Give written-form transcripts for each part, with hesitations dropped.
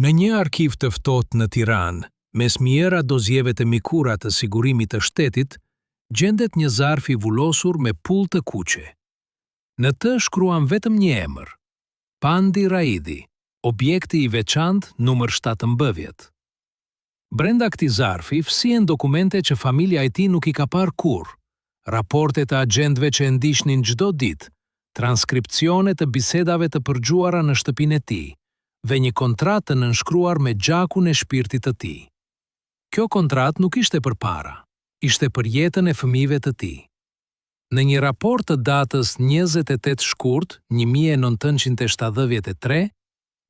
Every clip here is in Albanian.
Në një arkiv të ftohtë në Tiranë, mes mijëra dosjeve të mikura të sigurimit të shtetit, gjendet një zarf i vullosur me pull të kuqe. Në të shkruan vetëm një emër: Pandi Raidi, objekti i veçantë numër 17. Brenda këtij zarfi fshihen dokumente që familja e tij nuk i ka parë kurrë, raporte të agjentëve që e ndiqnin çdo ditë, transkripcione të bisedave të përgjuara në shtëpinë e tij, dhe një kontratë të nënshkruar me gjakun e shpirtit të tij. Kjo kontratë nuk ishte për para, ishte për jetën e fëmijëve të tij. Në një raport të datës 28 shkurt 1973,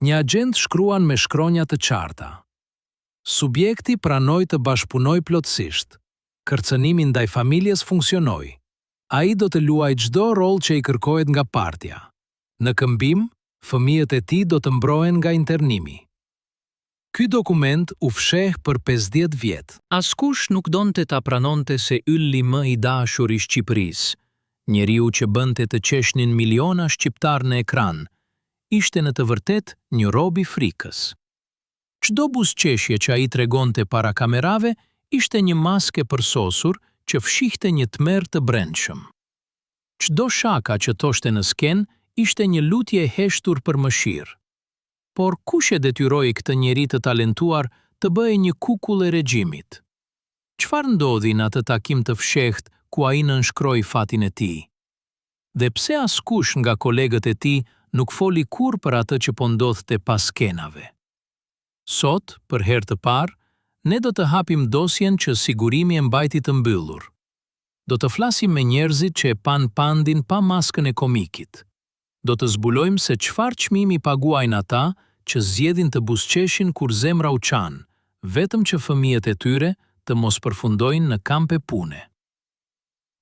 një agjent shkruan me shkronja të qarta: subjekti pranoi të bashkëpunojë plotësisht. Kërcënimi ndaj familjes funksionoi. Ai do të luajë çdo rol që i kërkohet nga partja. Në këmbim, fëmijët e tij do të mbrohen nga internimi. Ky dokument u fsheh për 50 vjet. Askush nuk donte ta pranonte se ylli më i dashur i Shqipërisë, njeriu që bënte të qeshnin miliona shqiptar në ekran, ishte në të vërtet një rob i frikës. Çdo buzëqeshje që ai tregonte para kamerave ishte një maske përsosur që fshihte një tmerr të brendshëm. Çdo shaka që toshte në sken ishte një lutje e heshtur për mëshirë. Por kush e detyroi këtë njeri të talentuar të bëhej një kukull e regjimit? Çfarë ndodhi në atë takim të fshehtë ku ai nënshkroi fatin e tij? Dhe pse askush nga kolegët e tij nuk foli kurrë për atë që po ndodhte pas skenave? Sot, për herë të parë, ne do të hapim dosjen që sigurimi e mbajti të mbyllur. Do të flasim me njerëzit që e pan Pandin pa maskën e komikit. Do të zbulojmë se çfarë çmimi paguajnë ata që zgjedhin të buzëqeshin kur zemra u çan, vetëm që fëmijët e tyre të mos përfundojnë në kampe pune.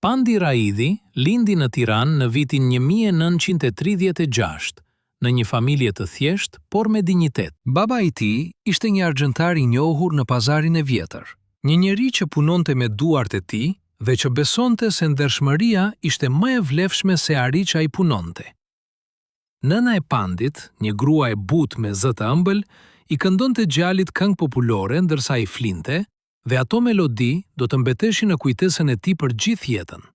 Pandi Raidi lindi në Tiranë në vitin 1936, në një familje të thjeshtë, por me dinjitet. Baba i tij ishte një argjentar i njohur në pazarin e vjetër, një njeri që punonte me duart e tij dhe që besonte se ndershmëria ishte më e vlefshme se ari që ai punonte. Nëna e Pandit, një grua e butë me zë të ëmbël, i këndonte gjalit këngë populore ndërsa ai flinte, dhe ato melodi do të mbeteshin në kujtesën e tij për gjithë jetën.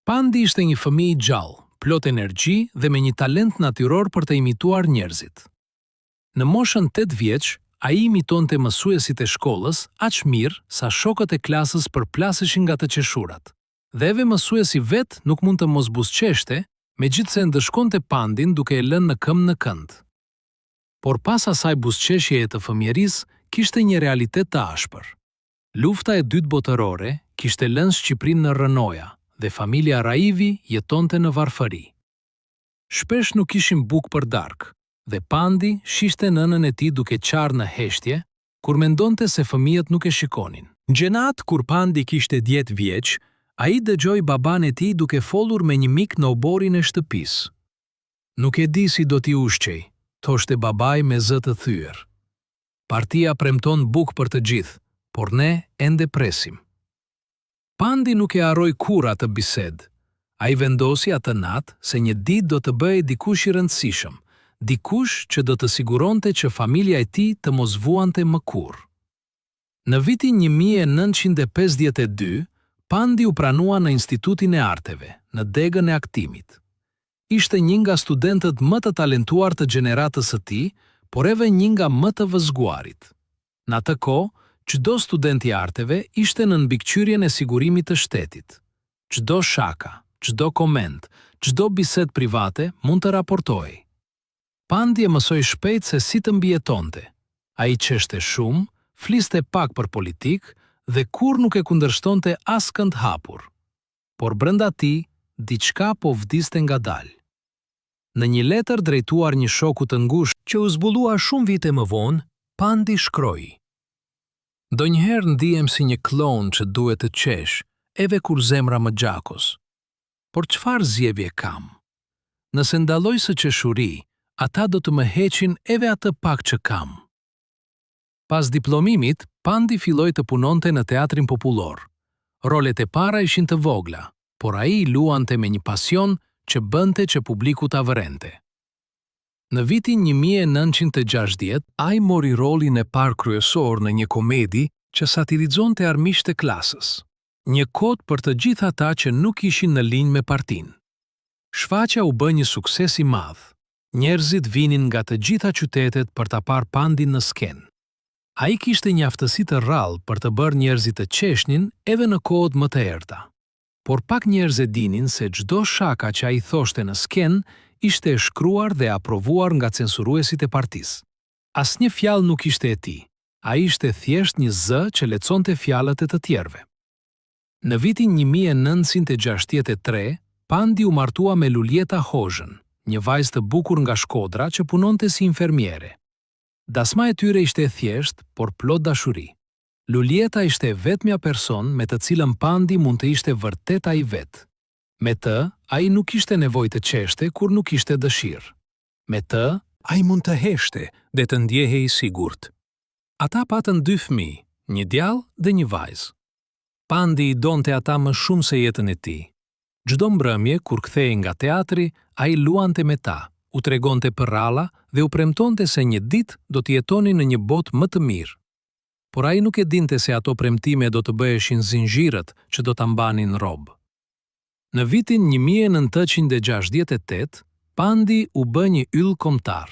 Pandi ishte një fëmijë i gjallë, plot energji dhe me një talent natyror për të imituar njerëzit. Në moshën 8 vjeç, ai imitonte mësuesit e shkollës aq mirë sa shokët e klasës përplaseshin nga të qeshurat. Dhe edhe mësuesi vet nuk mund të mos buzëqeshte, megjithse ndëshkonte Pandin duke e lënë në këmbë në kënd. Por pas asaj buzëqeshjeje të fëmijërisë, kishte një realitet të ashpër. Lufta e dytë botërore kishte lënë Shqipërinë në rënoja dhe familja Raivi jetonte në varfëri. Shpesh nuk kishin bukë për darkë, dhe Pandi shishte nënën e tij duke qarë në heshtje, kur mendonte se fëmijët nuk e shikonin. Gjenat, kur Pandi kishte 10 vjeç, ai dëgjoi baban e tij duke folur me një mik në oborin e shtëpisë. Nuk e di si do t'i ushqej, thoshte babai me zë të thyer. Partia premton bukë për të gjithë, por ne ende presim. Pandi nuk e harroi kurrë atë bisedë. Ai vendosi atë natë se një ditë do të bëhej dikush i rëndësishëm, dikush që do të siguronte që familja e tij të mos vuante më kurrë. Në vitin 1952, Pandi u pranua në Institutin e Arteve, në degën e aktimit. Ishte një nga studentët më të talentuar të gjeneratës së tij, por edhe një nga më të vëzhguarit. Në atë kohë, çdo student i arteve ishte në mbikëqyrjen e sigurimit të shtetit. Çdo shaka, çdo koment, çdo bisedë private mund të raportohej. Pandi e mësoi shpejt se si të mbijetonte. Ai qeshte shumë, fliste pak për politikë dhe kur nuk e kundërshtonte askënd hapur. Por brenda tij, diçka po vdiste ngadalë. Në një letër drejtuar një shoku të ngushtë që u zbulua shumë vite më vonë, Pandi shkroi: "Donjëherë ndihem si një klon që duhet të qesh, edhe kur zemra më gjakos. Por çfarë zgjedhje kam? Nëse ndalloj së qeshuri, ata do të më heqin edhe atë pak që kam." Pas diplomimit, Pandi filloi të punonte në teatrin popullor. Rolet e para ishin të vogla, por ai luante me një pasion që bënte që publiku ta vërente. Në vitin 1960, ai mori rolin e parë kryesor në një komedi që satirizonte armiqtë e klasës. Një kod për të gjithë ata që nuk ishin në linjë me partinë. Shfaqja u bë një sukses i madh. Njerëzit vinin nga të gjitha qytetet për ta parë Pandin në skenë. Ai kishte një aftësi të rrallë për të bërë njerëzit të qeshnin edhe në kohët më të errta. Por pak njerëz e dinin se çdo shaka që ai thoshte në skenë ishte e shkruar dhe aprovuar nga censuruesit e partisë. Asnjë fjalë nuk ishte e tij. Ai ishte thjesht një zë që leconte fjalët e të tjerëve. Në vitin 1963, Pandi u martua me Luljeta Hozhën, një vajzë të bukur nga Shkodra që punonte si infermiere. Dasma e tyre ishte e thjesht, por plot dashuri. Luljeta ishte vetmja person me të cilën Pandi mund të ishte vërtet ai vet. Me të, ai nuk ishte nevojë të qeshte kur nuk ishte dëshirë. Me të, ai mund të heshte dhe të ndjehej i sigurt. Ata patën 2 fëmijë, një djalë dhe një vajzë. Pandi i donte ata më shumë se jetën e tij. Çdo mbrëmje, kur kthehej nga teatri, ai luante me ta, u tregonte për ralla dhe u premtonte se një ditë do të jetonin në një botë më të mirë. Por ai nuk e dinte se ato premtime do të bëheshin zinxhirët që do ta mbanin rob. Në vitin 1968, Pandi u bë një yll kombëtar.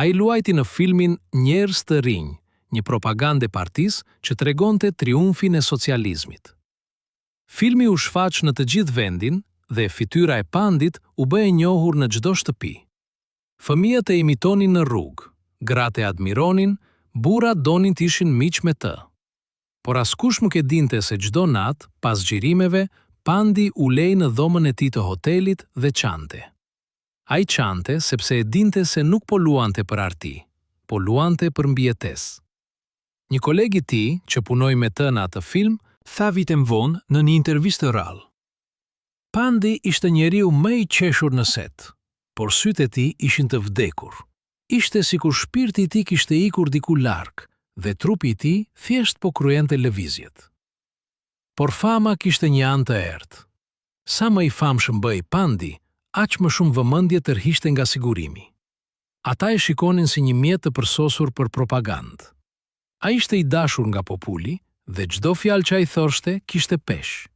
Ai luajti në filmin Njerëz të rinj, një propagandë e partisë që tregonte triumfin e socializmit. Filmi u shfaq në të gjithë vendin dhe fytyra e Pandit u bë e njohur në çdo shtëpi. Fëmijët e imitonin në rrugë, gratë e admironin, burrat donin të ishin miq me të. Por askush nuk e dinte se çdo natë, pas xhirimeve, Pandi u lej në dhomën e tij të hotelit dhe qante. Ai qante sepse e dinte se nuk po luante për arti, po luante për mbijetesë. Një koleg i tij që punoi me të në atë film tha vitem vonë në një intervistë rrallë. Pandi ishte njeriu më i qeshur në set, por sytë e tij ishin të vdekur. Ishte sikur shpirti i tij kishte ikur diku larg dhe trupi i tij thjesht po kryente lëvizjet. Por fama kishte një anë të errët. Sa më i famshëm bëhej Pandi, aq më shumë vëmendje tërhiqte nga sigurimi. Ata e shikonin si një mjet të përsosur për propagandë. Ai ishte i dashur nga populli dhe çdo fjalë që ai thoshte kishte peshë.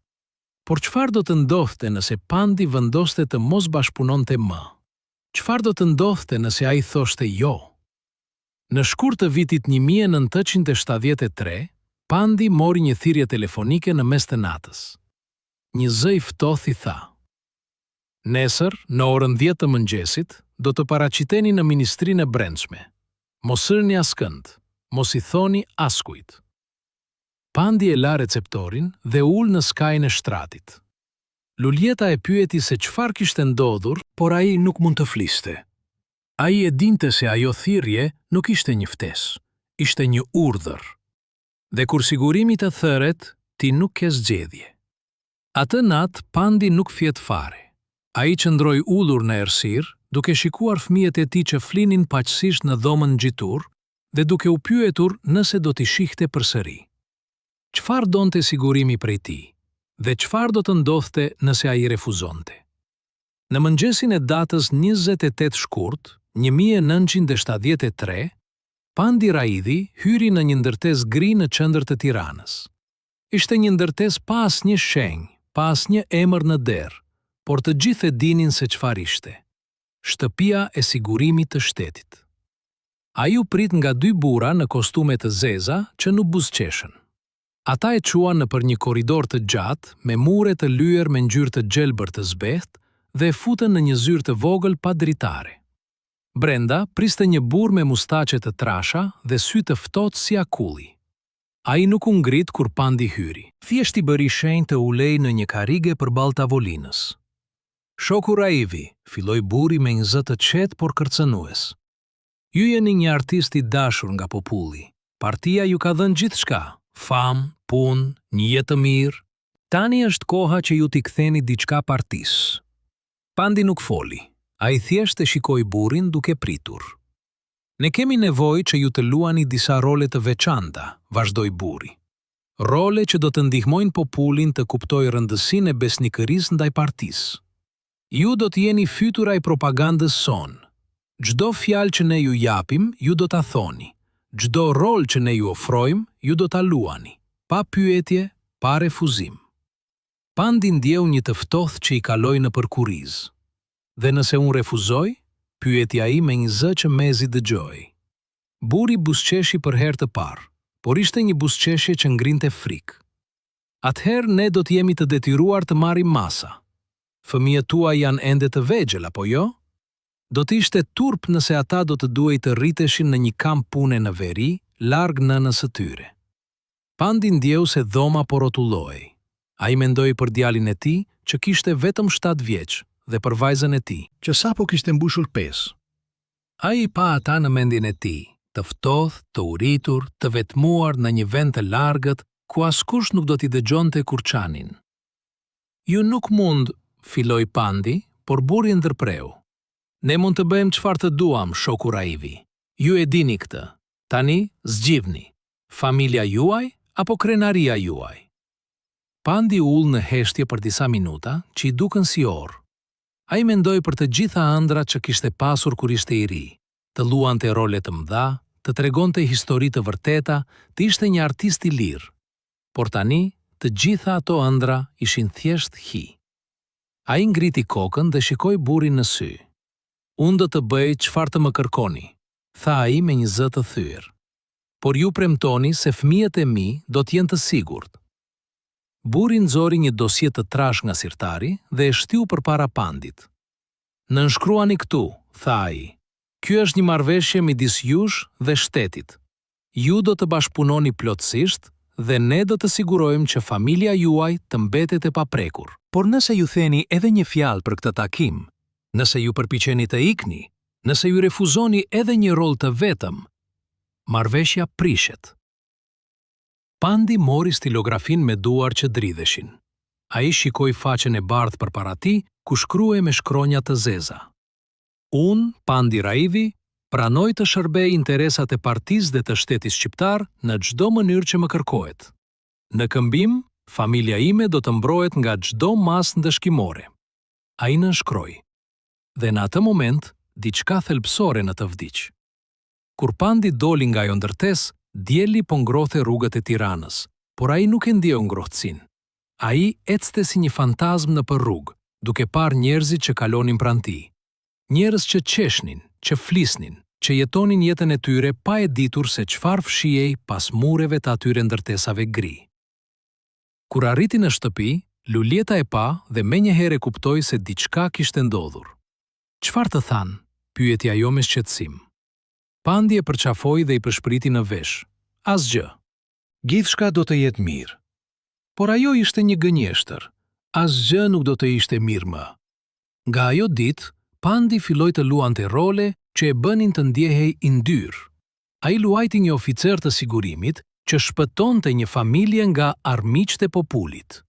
Por çfarë do të ndodhte nëse Pandi vendoste të mos bashkëpunonte më? Çfarë do të ndodhte nëse ai thoshte jo? Në shkurt të vitit 1973, Pandi mori një thirrje telefonike në mes të natës. Një zë i ftohtë i tha: "Nesër, në orën 10 të mëngjesit, do të paraqiteni në Ministrinë e Brendshme. Mos sërni askënd, mos i thoni askujt." Pandi e la receptorin dhe ul në skajin e shtratit. Luljeta e pyeti se çfarë kishte ndodhur, por ai nuk mund të fliste. Ai e dinte se ajo thirrje nuk ishte një ftesë, ishte një urdhër. Dhe kur sigurimi të thëret, ti nuk ke zgjedhje. Atë natë Pandi nuk fjet fare. Ai qëndroi ulur në errësirë, duke shikuar fëmijët e tij që flinin paqësisht në dhomën ngjitur dhe duke u pyetur nëse do t'i shihte përsëri. Çfarë donte sigurimi prej tij dhe çfarë do të ndodhte nëse ai refuzonte? Në mëngjesin e datës 28 shkurt, 1973, Pandi Raidhi hyri në një ndërtesë gri në qendër të Tiranës. Ishte një ndërtesë pa asnjë shenjë, pa asnjë emër në derë, por të gjithë e dinin se çfarë ishte. Shtëpia e sigurimit të shtetit. Ai u prit nga 2 burra në kostume të zeza që nuk buzëqeshën. Ata e quan nëpër një korridor të gjatë, me mure të lyer me ngjyrë të gjelbër të zbehtë dhe e futën në një zyrë të vogël pa dritare. Brenda priste një burr me mustaqe të trasha dhe sy të ftohtë si akulli. Ai nuk u ngrit kur Pandi hyri. Thjesht i bëri shenjë të ulej në një karrige përballë tavolinës. "Shoku Raivi", filloi burri me një zë të qetë por kërcënues. "Ju jeni një artist i dashur nga populli. Partia ju ka dhënë gjithçka, famë, punë, një jetë të mirë. Tani është koha që ju t'i ktheni diçka partisë." Pandi nuk foli. Ai thjesht e shikoi burrin duke pritur. "Ne kemi nevojë që ju të luani disa role të veçanta", vazhdoi burri. "Role që do të ndihmojnë popullin të kuptojë rëndësinë e besnikërisë ndaj partisë. Ju do të jeni fytyra e propagandës son. Çdo fjalë që ne ju japim, ju do ta thoni. Çdo rol që ne ju ofrojmë, ju do ta luani, pa pyetje, pa refuzim. Pandi ndjeu një të ftohtë që i kaloi në përkuriz. Dhe nëse unë refuzoj, pyeti ai me një zë që mezi dëgjoi. Burri buzëqeshi për herë të parë, por ishte një buzëqeshje që ngrinte frikë. Atëherë ne do të jemi të detyruar të marrim masa. Fëmijët tuaj janë ende të vegjël, apo jo? Do të ishte turp nëse ata do të duhej të rriteshin në një kamp pune në veri, larg nënës së tyre. Pandi ndjeu se dhoma po rrotullohej. Ai mendoi për djalin e tij që kishte vetëm 7 vjeç dhe për vajzën e tij, që sapo kishte mbushur 5. ai pa ata në mendjen e tij, të ftohtë, të uritur, të vetmuar në një vend të largët ku askush nuk do t'i dëgjonte kur çanin. Ju nuk mund, filloi Pandi, por burri ndërpreu. Ne mund të bëjmë çfarë të duam, shoku Raivi. Ju e dini këtë. Tani zgjidhni. Familja juaj apo krenaria juaj? Pandi ull në heshtje për disa minuta, që i duken si orë. Ai mendoi për të gjitha ëndrat që kishte pasur kur ishte i ri, të luante role të mëdha, të tregonte histori të vërteta, të ishte një artist i lirë. Por tani, të gjitha ato ëndra ishin thjesht hi. Ai ngriti kokën dhe shikoi burrin në sy. Unë do të bëj çfarë të më kërkoni, tha ai me një zë të thyer. Por ju premtoni se fëmijët e mi do të jenë të sigurt. Burri nxori një dosje të trash nga sirtari dhe e shtiu përpara Pandit. Nënshkruani këtu, tha ai. Ky është një marrëveshje midis jush dhe shtetit. Ju do të bashkëpunoni plotësisht dhe ne do të sigurojmë që familja juaj të mbetet e paprekur. Por nëse ju theni edhe një fjalë për këtë takim, nëse ju përpiqeni të ikni, nëse ju refuzoni edhe një rol të vetëm, marrëveshja prishet. Pandi mori stilografin me duar që dridheshin. Ai shikoi faqen e bardhë përpara tij, ku shkruhej me shkronja të zeza. Unë, Pandi Raivi, pranoj të shërbej interesat e partisë dhe të shtetit shqiptar në çdo mënyrë që më kërkohet. Në këmbim, familja ime do të mbrohet nga çdo masë ndëshkimore. Ai nënshkroi. Dhe në atë moment, diçka thelbësore në të vdiq. Kur Pandi doli nga ajo ndërtesë, dielli po ngrohte rrugët e Tiranës, por ai nuk e ndjeu ngrohtësinë. Ai ecte si një fantazm nëpër rrugë, duke parë njerëzit që kalonin pranë tij. Njerëz që qeshnin, që flisnin, që jetonin jetën e tyre pa e ditur se çfarë fshihej pas mureve të atyre ndërtesave gri. Kur arriti në shtëpi, Lulieta e pa dhe menjëherë e kuptoi se diçka kishte ndodhur. "Çfarë të thanë?" pyeti ajo me shqetësim. Pandi e përqafoi dhe i përshpriti në vesh. "Asgjë. Gjithçka do të jetë mirë." Por ajo ishte një gënjeshtër. Asgjë nuk do të ishte mirë më. Nga ajo ditë, Pandi filloi të luante role që e bënin të ndjehej i ndyrë. Ai luajti një oficer të sigurimit që shpëtonte një familje nga armiqtë e popullit.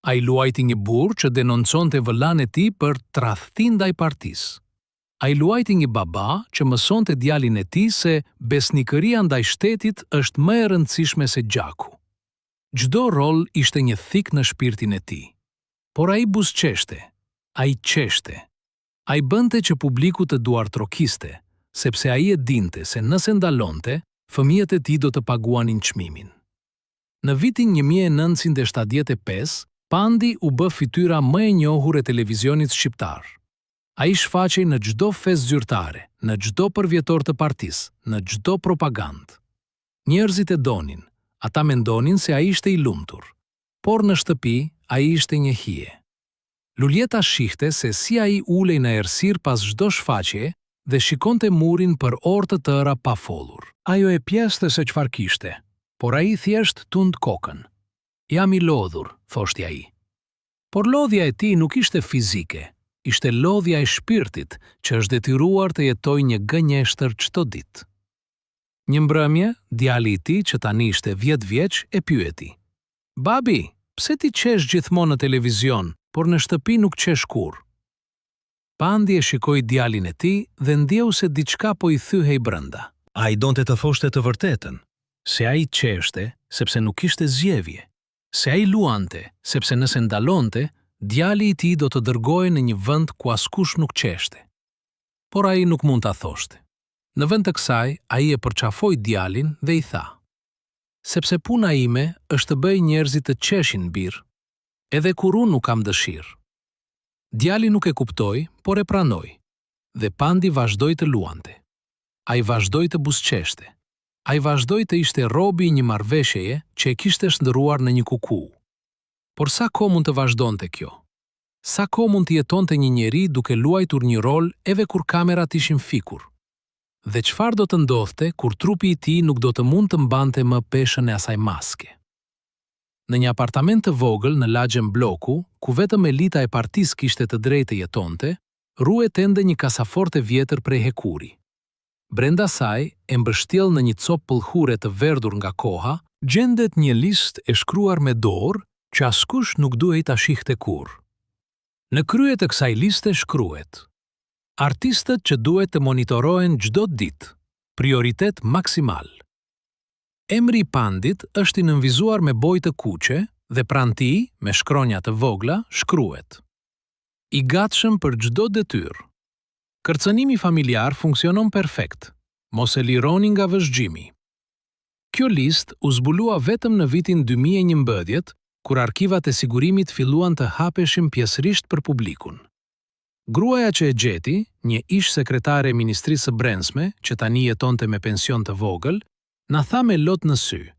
Ai luajti një burr që denonconte vëllain e tij për tradhti ndaj partisë. Ai luajti një baba që mësonte djalin e tij se besnikëria ndaj shtetit është më e rëndësishme se gjaku. Çdo rol ishte një thik në shpirtin e tij. Por ai buzëqeshte, ai qeshte. Ai bënte që publiku të duartrokiste, sepse ai e dinte se nëse ndalonte, fëmijët e tij do të paguanin çmimin. Në vitin 1975, Pandi u bë fytyra më e njohur e televizionit shqiptar. Ai shfaqej në çdo festë zyrtare, në çdo përvjetor të partisë, në çdo propagandë. Njerëzit e donin, ata mendonin se ai ishte i lumtur, por në shtëpi ai ishte një hije. Lulieta shihte se si ai ulej në errësirë pas çdo shfaqje dhe shikonte murin për orë të tëra pa folur. Ajo e pjeste se çfarë kishte, por ai thjesht tund kokën. "Jam i lodhur", thoshti ai. Por lodhja e tij nuk ishte fizike, ishte lodhja e shpirtit që është detyruar të jetojë një gënjeshtër çdo ditë. Një mbrëmje, djali i tij që tani ishte 10 vjeç e pyeti: "Babi, pse ti qesh gjithmonë në televizion, por në shtëpi nuk qesh kurrë?" Pandi e shikoi djalin e tij dhe ndjeu se diçka po i thyhej brenda. Ai donte të thoshte të vërtetën. Se ai qeshte, sepse nuk kishte zgjedhje. Se ai luante, sepse nëse ndalonte, djali i tij do të dërgohej në një vend ku askush nuk qeshte. por ai nuk mund ta thoshte. Në vend të kësaj, ai e përqafoi djalin dhe i tha: "Sepse puna ime është të bëj njerëzit të qeshin birë, edhe kur unë nuk kam dëshirë." Djali nuk e kuptoi, por e pranoi, dhe Pandi vazhdoi të luante. Ai vazhdoi të buzëqeshte. Ai vazhdoi të ishte robi i një marrëveshjeje që e kishte shndërruar në një kuku. Por sa kohë mund të vazhdonte kjo? Sa kohë mund të jetonte një njeri duke luajtur një rol edhe kur kamerat ishin fikur? Dhe çfarë do të ndodhte kur trupi i tij nuk do të mund të mbante më peshën e asaj maske? Në një apartament të vogël në lagjen bloku, ku vetëm elita e partisë kishte të drejtë jetonte, ruhet ende një kasaforte vjetër prej hekuri. Brenda saj, e mbështjell në një copë pëllhure të verdhur nga koha, gjendet një listë e shkruar me dorë që askush nuk duhej ta shihte kurrë. Në krye të kësaj liste shkruhet: artistët që duhet të monitorohen çdo ditë, prioritet maksimal. Emri i Pandit është i nënvizuar me bojë të kuqe dhe pranë tij, me shkronja të vogla, shkruhet: i gatshëm për çdo detyrë. Kërcënimi familjar funksionon perfekt. Mos e lironi nga vëzhgjimi. Kjo listë u zbulua vetëm në vitin 2011, kur arkivat e sigurimit filluan të hapeshin pjesërisht për publikun. Gruaja që e gjeti, një ish sekretare e Ministrisë së Brendshme, që tani jetonte me pension të vogël, na tha me lot në sy: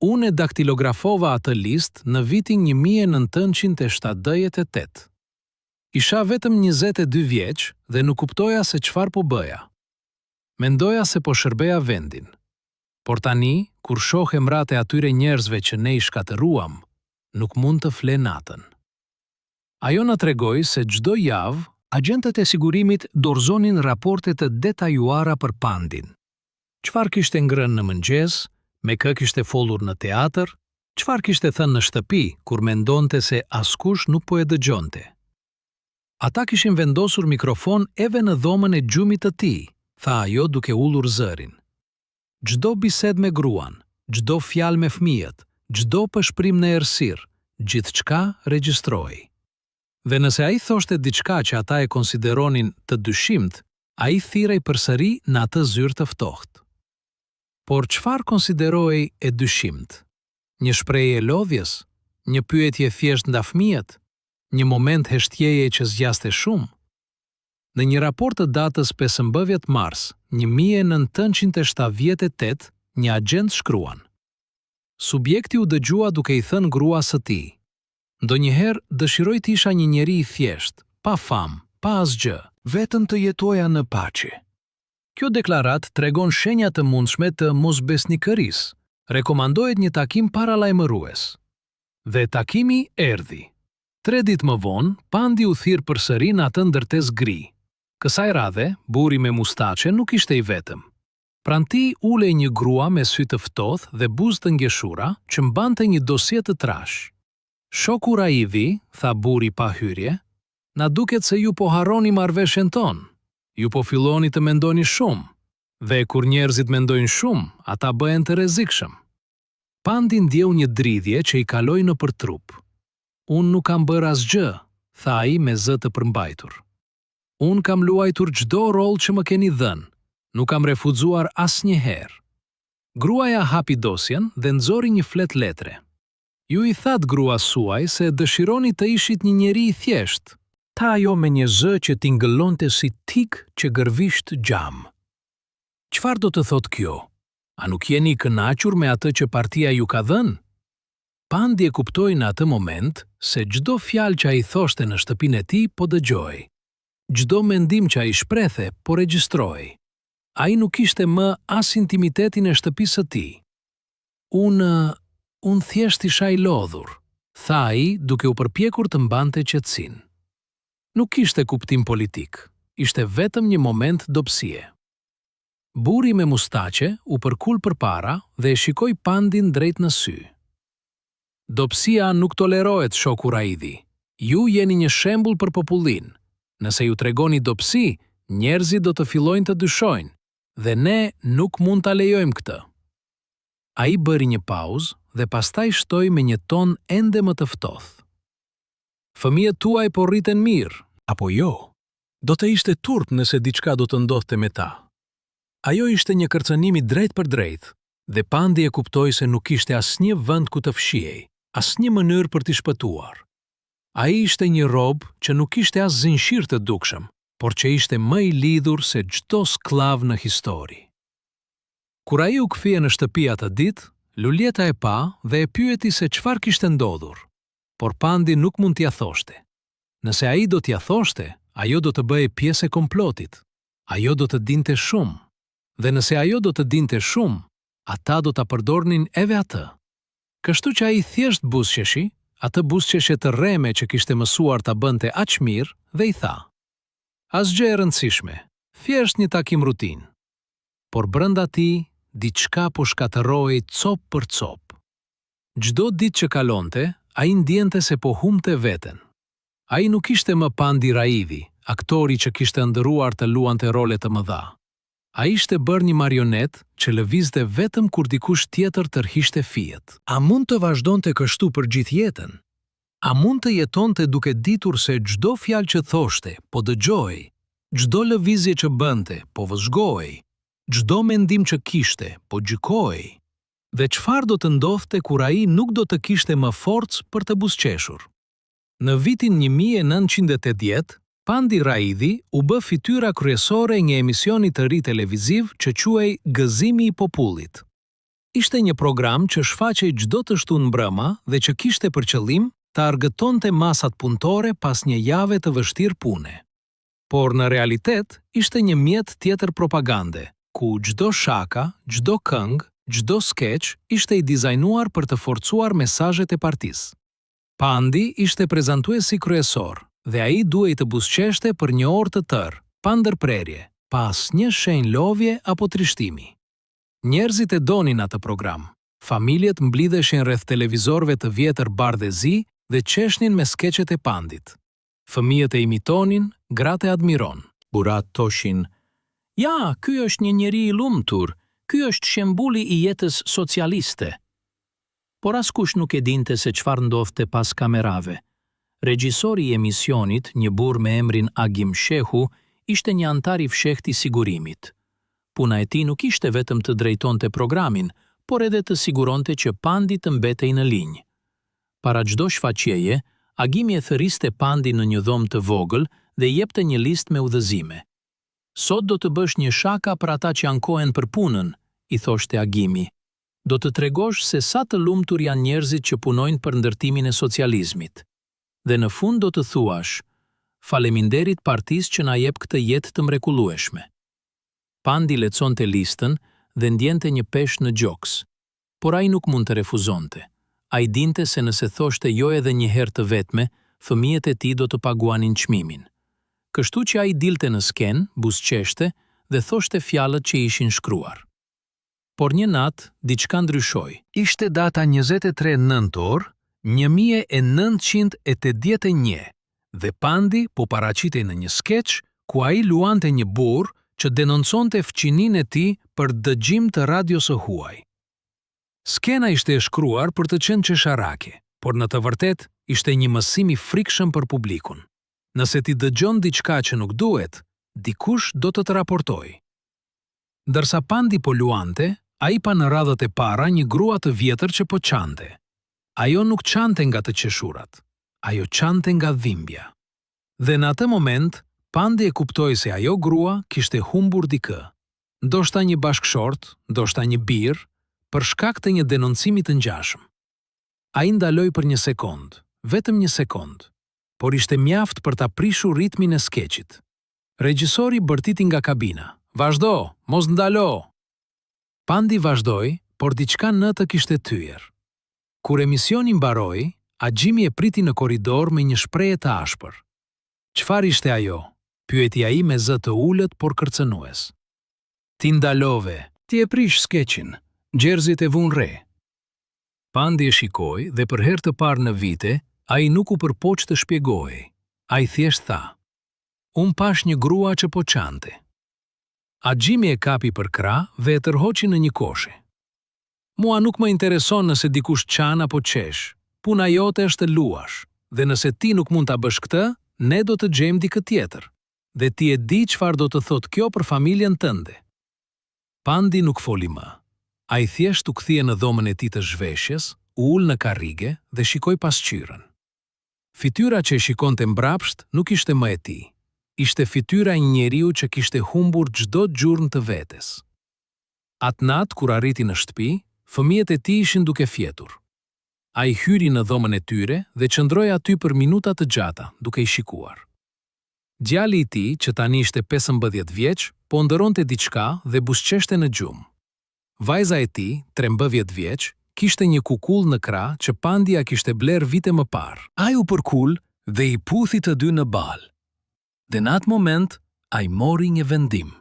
"Unë e daktilografova atë listë në vitin 1978. Isha vetëm 22 vjeç dhe nuk kuptoja se çfarë po bëja. Mendoja se po shërbeja vendin. Por tani, kur shoh emrat e atyre njerëzve që ne i shkatëruam, nuk mund të fle natën." Ajo na tregoi se çdo javë agjentët e sigurimit dorëzonin raporte të detajuara për Pandin. Çfarë kishte ngrënë në mëngjes, me kë kishte folur në teatr, çfarë kishte thënë në shtëpi kur mendonte se askush nuk po e dëgjonte. Ata kishin vendosur mikrofon edhe në dhomën e gjumit të tij, tha ajo duke ullur zërin. Çdo bisedë me gruan, çdo fjalë me fëmijët, çdo përshprim në errësirë, gjithçka regjistroi. Dhe nëse ai thoshte diçka që ata e konsideronin të dyshimt, ai thirrej përsëri në atë zyrë të ftohtë. Por çfarë konsideroi e dyshimt? Një shprehje lodhjes, një pyetje thjesht nga fëmijët, një moment heshtjeje që zgjaste shumë? Në një raport të datës 15 mars 1978, një agent shkruan: subjekti u dëgjua duke i thënë gruas së tij: "Ndonjëherë dëshiroj të isha një njeri i thjesht, pa famë, pa asgjë, vetëm të jetoja në paqe." Kjo deklarat tregon shenja të mundshme të mosbesnikërisë. Rekomandohet një takim paralajmërues. Dhe takimi erdhi. 3 ditë më vonë, Pandi u thirr përsëri në atë ndërtesë gri. Kësaj radhe, burri me mustaçe nuk ishte i vetëm. Pranë tij ulej një grua me sy të ftohtë dhe buzë të ngjeshura që mbante një dosie të trash. "Shoku Raidhi", tha burri pa hyrje, "na duket se ju po harroni marrëveshjen tonë. Ju po filloni të mendoni shumë, dhe kur njerëzit mendojnë shumë, ata bëhen të rrezikshëm." Pandi ndjeu një dridhje që i kaloi nëpër trup. "Unë nuk kam bërë asgjë", tha ai me zë të përmbajtur. "Unë kam luajtur çdo rol që më keni dhënë. Nuk kam refuzuar asnjëherë." Gruaja hapi dosjen dhe nxori një flet letre. "Ju i thatë gruas suaj se dëshironi të ishit një njeri i thjeshtë", tha ajo me një zë që tingëllonte si tik që gërvisht gjam. "Çfarë do të thotë kjo? A nuk jeni i kënaqur me atë që partia ju ka dhënë?" Pandi e kuptoi në atë moment se çdo fjalë që ai thoshte në shtëpinë e tij po dëgjoi. Çdo mendim që ai shprehte po regjistroi. Ai nuk kishte më as intimitetin e shtëpisë së tij. Unë thjesht isha i lodhur", tha ai duke u përpjekur të mbante qetësinë. Nuk kishte kuptim politik, ishte vetëm një moment dobësie. Burri me mustaçe u përkul përpara dhe e shikoi Pandin drejt në sy. "Dobësia nuk tolerohet, shoku Raidhi. Ju jeni një shembull për popullin. Nëse ju tregoni dobësi, njerëzit do të fillojnë të dyshojnë, dhe ne nuk mund ta lejojmë këtë." Ai bëri një pauzë dhe pastaj shtoi me një ton ende më të ftohtë: "Fëmijët tuaj po rriten mirë, apo jo? Do të ishte turp nëse diçka do të ndodhte me ta. Ajo ishte një kërcënimi drejt për drejt, dhe Pandi e kuptoi se nuk ishte asnjë vend ku të fshihej, asnjë mënyrë për t'i shpëtuar. Ai ishte një rob që nuk ishte as zinxhir të dukshëm, por që ishte më i lidhur se çdo sklav në histori. Kur ai u kthye në shtëpi atë ditë, Lulieta e pa dhe e pyeti se çfarë kishte ndodhur, por Pandi nuk mund t'ia thoshte. Nëse ai do t'ia thoshte, ajo do të bëhej pjesë e komplotit. Ajo do të dinte shumë. Dhe nëse ajo do të dinte shumë, ata do ta përdornin edhe atë. Kështu që ai thjesht buzëqeshi, atë buzëqeshje të rreme që kishte mësuar ta bënte aq mirë, dhe i tha: "Asgjë e rëndësishme, thjesht një takim rutinë." Por brenda tij diçka po shkatërrohej cop për cop. Çdo ditë që kalonte, ai ndjente se po humbte veten. Ai nuk ishte më Pandi Raidhi, aktori që kishte ndëruar të luante role të mëdha. Ai ishte bërë një marionet që lëvizte vetëm kur dikush tjetër tërhiqte fijet. A mund të vazhdonte kështu për gjithë jetën? A mund të jetonte duke ditur se çdo fjalë që thoshte po dëgjohej, çdo lëvizje që bënte po vëzhgohej, çdo mendim që kishte po gjykohej? Dhe çfarë do të ndodhte kur ai nuk do të kishte më forcë për të buzëqeshur? Në vitin 1980, Pandi Raidhi u bë fytyra kryesore një emisioni të ri televiziv që quhej Gëzimi i popullit. Ishte një program që shfaqej çdo të shtunë mbrëma dhe që kishte për qëllim të argëtonte masat punëtore pas një jave të vështirë pune. Por në realitet ishte një mjet tjetër propagande, ku çdo shaka, çdo këngë, çdo skeç ishte i dizajnuar për të forcuar mesazhet e partisë. Pandi ishte prezantuesi kryesor dhe ai duhej të buzëqeshte për një orë të tërë, pa ndërprerje, pa asnjë shenjë lodhje apo trishtimi. Njerëzit e donin atë program. Familjet mblidheshin rreth televizorëve të vjetër bardhë e zi dhe qeshnin me skeqet e Pandit. Fëmijët e imitonin, gratë e admiron. Burat thoshin: "Ja, ky është një njeri i lumtur, ky është shembuli i jetës socialiste." Por askush nuk e dinte se çfarë ndodhte pas kamerave. Regjisori i emisionit, një burr me emrin Agim Shehu, ishte një antar i fshehtë i sigurimit. Puna e tij nuk ishte vetëm të drejtonte programin, por edhe të siguronte që Pandi të mbetej në linjë. Para çdo shfaqjeje, Agimi e thëriste Pandi në një dhomë të vogël dhe i jepte një listë me udhëzime. "Sot do të bësh një shaka për ata që ankohen për punën," i thoshte Agimi. "Do të tregosh se sa të lumtur janë njerëzit që punojnë për ndërtimin e socializmit. Dhe në fund do të thuash: faleminderit partisë që na jep këtë jetë të mrekullueshme." Pandi lexonte listën dhe ndjente një peshë në gjoks, por ai nuk mund të refuzonte. Ai dinte se nëse thoshte jo edhe një herë të vetme, fëmijët e tij do të paguanin çmimin. Kështu që ai dilte në skenë, buzëqeshte dhe thoshte fjalët që ishin shkruar. Por një natë, diçka ndryshoi. Ishte data 23 nëntor 1981 dhe Pandi po paraqitej në një skeç ku ai luante një burr që denonconte fqininë e tij për dëgjim të radios së huaj. Skena ishte e shkruar për të qenë qesharake, por në të vërtet ishte një mësim i frikshëm për publikun. Nëse ti dëgjon diçka që nuk duhet, dikush do të raportojë. Ndërsa Pandi po luante, ai pa në radhët e para një grua të vjetër që po qante. Ajo nuk qante nga të qeshurat, ajo qante nga dhimbja. Dhe në atë moment, Pandi e kuptoi se ajo grua kishte humbur dikë. Ndoshta një bashkëshort, ndoshta një birë, për shkak të një denoncimi të ngjashëm. Ai ndaloi për një sekond, vetëm një sekond, por ishte mjaft për ta prishur ritmin e skeçit. Regjisori bërtiti nga kabina: "Vazhdo, mos ndalo." Pandi vazhdoi, por diçka në të kishte thyer. Kur emisioni mbaroi, Agjimi e priti në korridor me një shprehje të ashpër. "Çfarë ishte ajo?" pyeti ai me zë të ulët por kërcënues. "Ti ndalove, ti e prish skeçin, njerëzit e vun re." Pandi e shikoi dhe për herë të parë në vite, ai nuk u përpoq të shpjegohej. Ai thjesht tha: "Unë pash një grua që po qante." Agjimi e kapi për krah dhe e tërhoqi në një koshe. "Mua nuk më intereson nëse dikush qan apo qesh. Puna jote është të luash, dhe nëse ti nuk mund ta bësh këtë, ne do të gjejmë dikë tjetër." dhe ti e di çfarë do të thotë kjo për familjen tënde. Pandi nuk foli më. Ai thjesht u kthye në dhomën e tij të zhveshjes, u ul në karrige dhe shikoi pasqyrën. Fytyra që e shikonte mbrapsht nuk ishte më e tij. Ishte fytyra e një njeriu që kishte humbur çdo gjurmë të vetes. Atë natë kur arriti në shtëpi, fëmijët e tij ishin duke fjetur. Ai hyri në dhomën e tyre dhe qëndroi aty për minuta të gjata, duke i shikuar. Djali i tij, që tani ishte 15 vjeç, po ndëronte diçka dhe buzëqeshte në gjumë. Vajza e tij, 13 vjeç, kishte një kukull në krah që Pandi ja kishte bler vite më parë. Ai u përkul dhe i puthi të dy në balë. Dhe në atë moment, ai mori një vendim.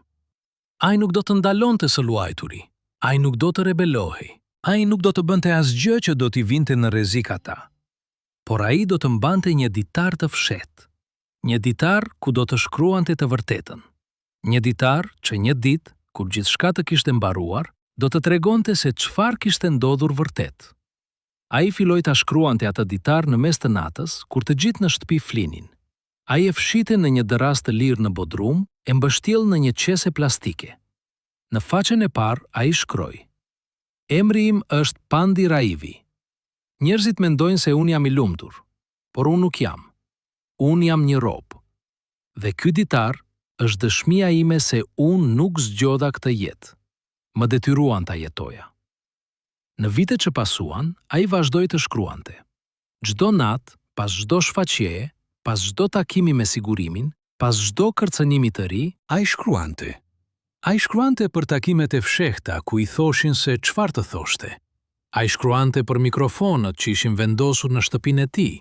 Ai nuk do të ndalonte së luajturi. Ai nuk do të rebelohej. Ai nuk do të bënte asgjë që do t'i vinte në rrezik ata. Por ai do të mbante një ditar të fshehtë. Një ditar ku do të shkruante të vërtetën. Një ditar që një ditë, kur gjithçka të kishte mbaruar, do të tregonte se çfarë kishte ndodhur vërtet. Ai filloi ta shkruante atë ditar në mes të natës, kur të gjithë në shtëpi flinin. Ai e fshite në një dëras të lirë në bodrum, e mbështjell në një qese plastike. Në faqen e parë ai shkroi: Emri im është Pandi Raivi. Njerëzit mendojnë se unë jam i lumtur, por unë nuk jam. Unë jam një rob. Dhe ky ditar është dëshmia ime se unë nuk zgjodha këtë jetë. Më detyruan ta jetoja. Në vitet që pasuan, ai vazhdoi të shkruante. Çdo natë, pas çdo shfaqjeje, pas çdo takimi me sigurimin, pas çdo kërcënimi të ri, Ai shkruante. Ai shkruante për takimet e fshehta ku i thoshin se çfarë të thoshte. ai shkruante për mikrofonët që ishin vendosur në shtëpinë e tij.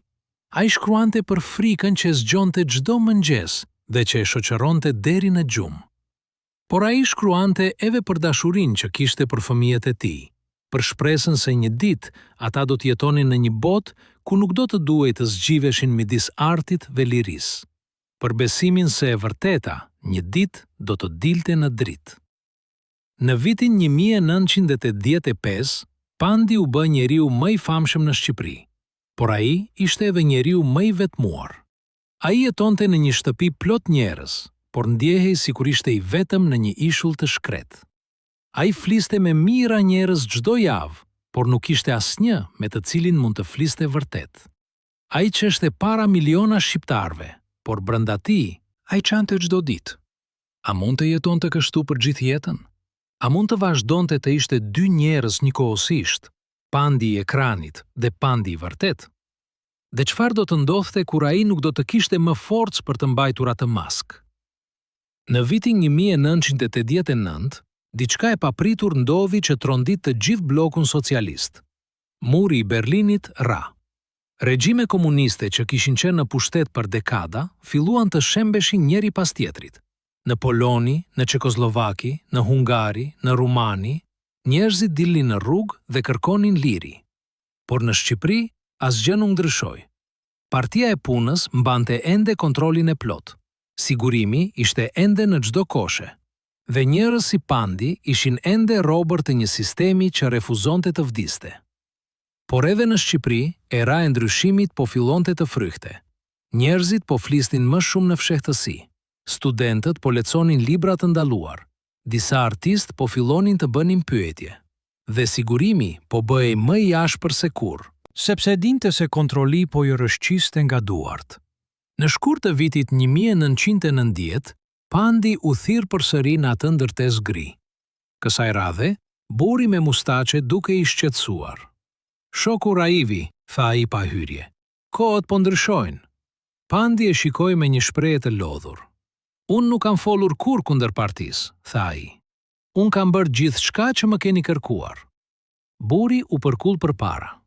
Ai shkruante për frikën që zgjonte çdo mëngjes dhe që e shoqëronte deri në gjumë. Por ai shkruante edhe për dashurinë që kishte për fëmijët e tij, për shpresën se një ditë ata do të jetonin në një botë ku nuk do të duhej të zgjiveshin midis artit dhe lirisë, për besimin se e vërteta një ditë do të dilte në dritë. Në vitin 1985, Pandi u bë njeriu më i famshëm në Shqipëri, por ai ishte edhe njeriu më i vetmuar. Ai jetonte në një shtëpi plot njerëz, por ndjehej sikur ishte i vetëm në një ishull të shkretë. Ai fliste me mijëra njerëz çdo javë, por nuk ishte asnjë me të cilin mund të fliste vërtet. Ai çeshte para miliona shqiptarëve, por brenda tij Ai çante çdo ditë. a mund të jetonte kështu për gjithë jetën? A mund të vazhdonte të ishte dy njerëz njëkohësisht, Pandi i ekranit dhe Pandi i vërtet? Dhe çfarë do të ndodhte kur ai nuk do të kishte më forcë për të mbajtur atë maskë? Në vitin 1989, diçka e papritur ndodhi që trondit të gjithë blokun socialist. Muri i Berlinit ra. Regjime komuniste që kishin qenë në pushtet për dekada, filluan të shembeshin njëri pas tjetrit. Në Poloni, në Çekoslovaki, në Hungari, në Rumani, njerëzit dilnin në rrugë dhe kërkonin liri. Por në Shqipëri, asgjë nuk ndryshoi. Partia e punës mbante ende kontrollin e plot. Sigurimi ishte ende në çdo koshe. Dhe njerëz si Pandi ishin ende robër të një sistemi që refuzonte të vdiste. Por edhe në Shqipëri, era e ndryshimit po fillonte të frykte. Njerëzit po flisnin më shumë në fshehtësi. Studentët po lexonin libra të ndaluar. Disa artistë po fillonin të bënin pyetje. Dhe sigurimi po bëhej më i ashpër se kurrë, Sepse dinte se kontrolli po i rrëshqiste nga duart. Në shkurt të vitit 1990, Pandi u thirr përsëri në atë ndërtesë gri. Kësaj radhe, buri me mustaqe duke i shqetësuar. Shoku Raivi, tha ai pa hyrje. Kohët po ndryshojnë. Pandi e shikoi me një shprehje të lodhur. Unë nuk kam folur kur kundër partisë, tha ai. Unë kam bërë gjithçka që më keni kërkuar. Buri u përkull përpara.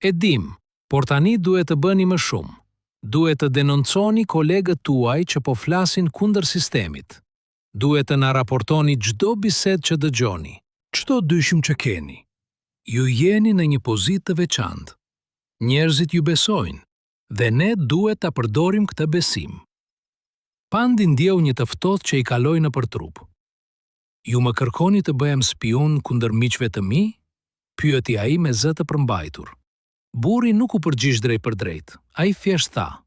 E dim, por tani duhet të bëni më shumë. Duhet të denonconi kolegët tuaj që po flasin kundër sistemit. Duhet të na raportoni çdo bisedë që dëgjoni. Çdo dyshim që keni. Ju jeni në një pozitë të veçantë. Njerëzit ju besojnë, dhe ne duhet ta përdorim këtë besim. Pandi ndjeu një të ftohtë që i kaloi nëpër trup. Ju më kërkoni të bëhem spion kundër miqve të mi? Pyeti ai me zë të përmbajtur. Burri nuk u përgjigj drejt për drejt. Ai thjesht tha: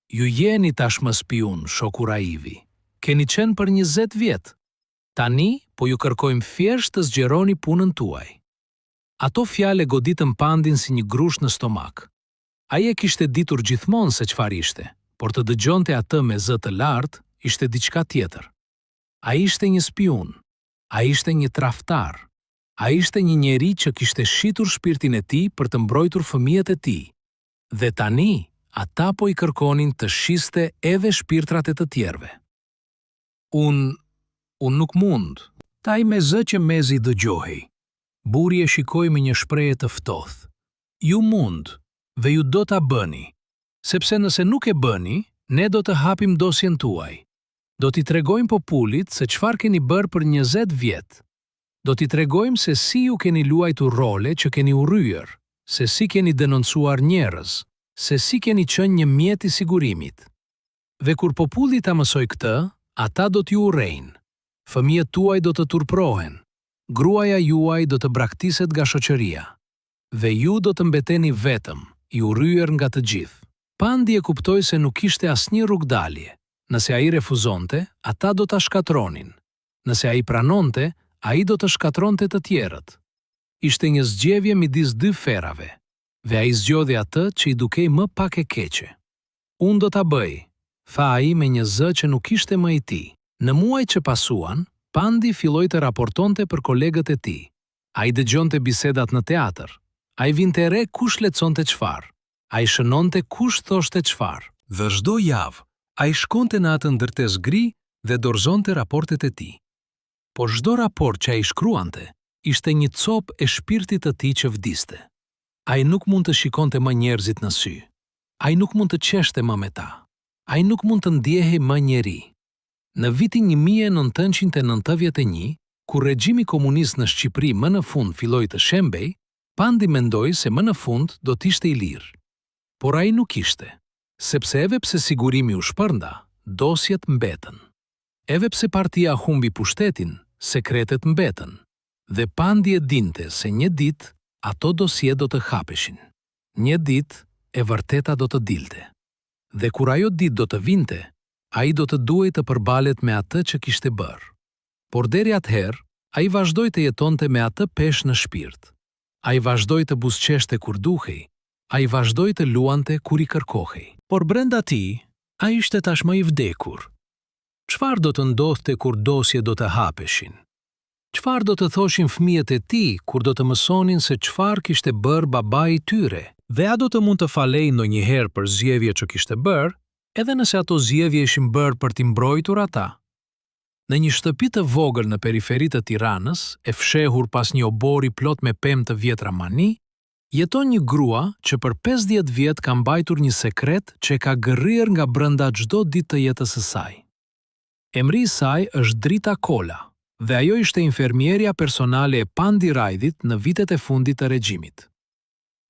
Ju jeni tashmë spion, shoku Raivi. keni qenë për 20 vjet. Tani, po ju kërkojmë thjesht të zgjeroni punën tuaj. Ato fjale goditën Pandin si një grush në stomak. Ai e kishte ditur gjithmonë se çfarë ishte, por të dëgjonte atë me zë të lartë ishte diçka tjetër. Ai ishte një spiun, ai ishte një tradhtar, ai ishte një njeri që kishte shitur shpirtin e tij për të mbrojtur fëmijët e tij. Dhe tani, ata po i kërkonin të shiste edhe shpirtrat e të tjerëve. Unë nuk mund. Taj me zë që mezi dëgjohej. Buri e shikoi me një shprehje të ftohtë. Ju mund, dhe ju do ta bëni, sepse nëse nuk e bëni, ne do të hapim dosjen tuaj. Do t'i tregojmë popullit se çfarë keni bërë për 20 vjet. Do t'i tregojmë se si ju keni luajtur role që keni urryer, se si keni denoncuar njerëz, se si keni qenë një mjet i sigurimit. Dhe kur populli ta mësoj këtë, ata do t'ju urrejnë. Fëmijët tuaj do të turprohen. Gruaja juaj do të braktiset nga shoqëria. Dhe ju do të mbeteni vetëm, i urryer nga të gjithë. Pandi e kuptoi se nuk kishte asnjë rrugdalje. Nëse ai refuzonte, ata do ta shkatronin. Nëse ai pranonte, ai do të shkatronte të tjerët. Ishte një zgjedhje midis dy ferave, dhe ai zgjodhi atë që i dukej më pak e keqe. Unë do ta bëj, tha ai me një zë që nuk ishte më i tij. Në muaj që pasuan, Pandi filloi të raportonte për kolegët e tij. Ai dëgjonte bisedat në teatr. Ai vinte re kush leconte çfarë. Ai shënonte kush thoshte çfarë. Dhe çdo javë, ai shkonte në atë ndërtesë gri dhe dorëzonte raportet e tij. Por çdo raport që ai shkruante ishte një copë e shpirtit të tij që vdiste. Ai nuk mund të shikonte më njerëzit në sy. Ai nuk mund të qeshte më me ta. Ai nuk mund të ndjehej më njeri. Në vitin 1991, kur regjimi komunist në Shqipëri më në fund filloi të shembej, Pandi mendoi se më në fund do të ishte i lirë. Por ai nuk ishte, sepse edhe pse sigurimi u shpërnda, dosjet mbetën. Edhe pse partia humbi pushtetin, sekretet mbetën. Dhe Pandi e dinte se një ditë ato dosje do të hapeshin. Një ditë e vërteta do të dilte. Dhe kur ajo ditë do të vinte, ai do të duhej të përbalet me atë që kishte bërë. Por deri atëherë, ai vazhdoi të jetonte me atë peshë në shpirt. Ai vazhdoi të buzëqeshte kur duhej, ai vazhdoi të luante kur i kërkohej. Por brenda tij, ai ishte tashmë i vdekur. Çfarë do të ndodhte kur dosje do të hapeshin? Çfarë do të thoshin fëmijët e tij kur do të mësonin se çfarë kishte bërë babai i tyre? Dhe a do të mund të falej ndonjëherë për zgjedhjet që kishte bërë, edhe nëse ato zgjedhje ishin bërë për t'i mbrojtur ata? Në një shtëpi të vogël në periferi të Tiranës, e fshehur pas një obori plot me pemë të vjetra mani, jeton një grua që për 50 vjet ka mbajtur një sekret që e ka gërryer nga brenda çdo ditë të jetës së saj. Emri i saj është Drita Kola, dhe ajo ishte infermierja personale e Pandi Rajdit në vitet e fundit të regjimit.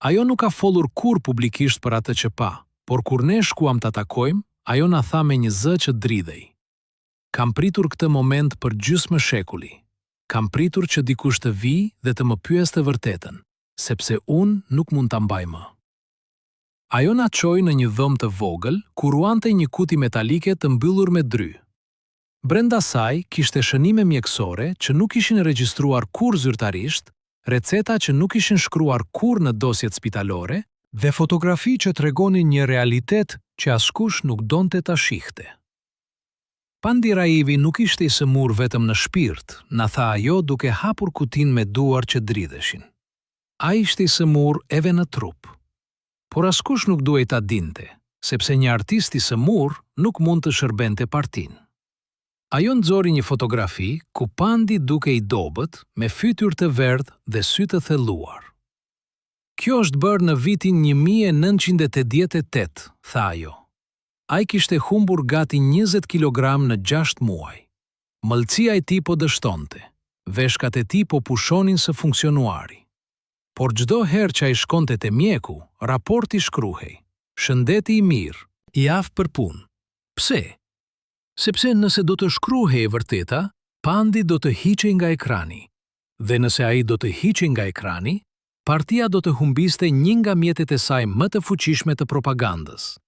Ajo nuk ka folur kur publikisht për atë që pa, por kur ne shkuam ta takojmë, ajo na tha me një zë që dridhej. Kam pritur këtë moment për gjysmë shekulli. Kam pritur që dikush të vijë dhe të më pyeste vërtetën, sepse unë nuk mund ta mbaj më. Ajo na çoi në një dhomë të vogël, ku ruante një kuti metalike të mbyllur me dry. Brenda saj kishte shënime mjekësore që nuk ishin regjistruar kur zyrtarisht, receta që nuk ishin shkruar kur në dosjet spitalore, dhe fotografi që tregonin një realitet që askush nuk donte ta shihte. Pandi Raivi nuk ishte i sëmur vetëm në shpirt, na tha ajo duke hapur kutin me duar që dridheshin. Ai ishte i sëmur edhe në trup. Por askush nuk duhej ta dinte, sepse një artist i sëmur nuk mund të shërbente partinë. Ajo nxori një fotografi ku Pandi duke i dobët me fytyrë të verdhë dhe sy të thelluar. Kjo është bërë në vitin 1988, tha ajo. Ai kishte humbur gati 20 kg në 6 muaj. Mëlçia e tij po dështonte, veshkat e tij po pushonin së funksionuari. Por çdo herë që ai shkonte te mjeku, raporti shkruhej: shëndeti i mirë, i aftë për punë. Pse? Sepse nëse do të shkruhej e vërteta, Pandi do të hiqej nga ekrani. Dhe nëse ai do të hiqej nga ekrani, partia do të humbiste një nga mjetet e saj më të fuqishme të propagandës.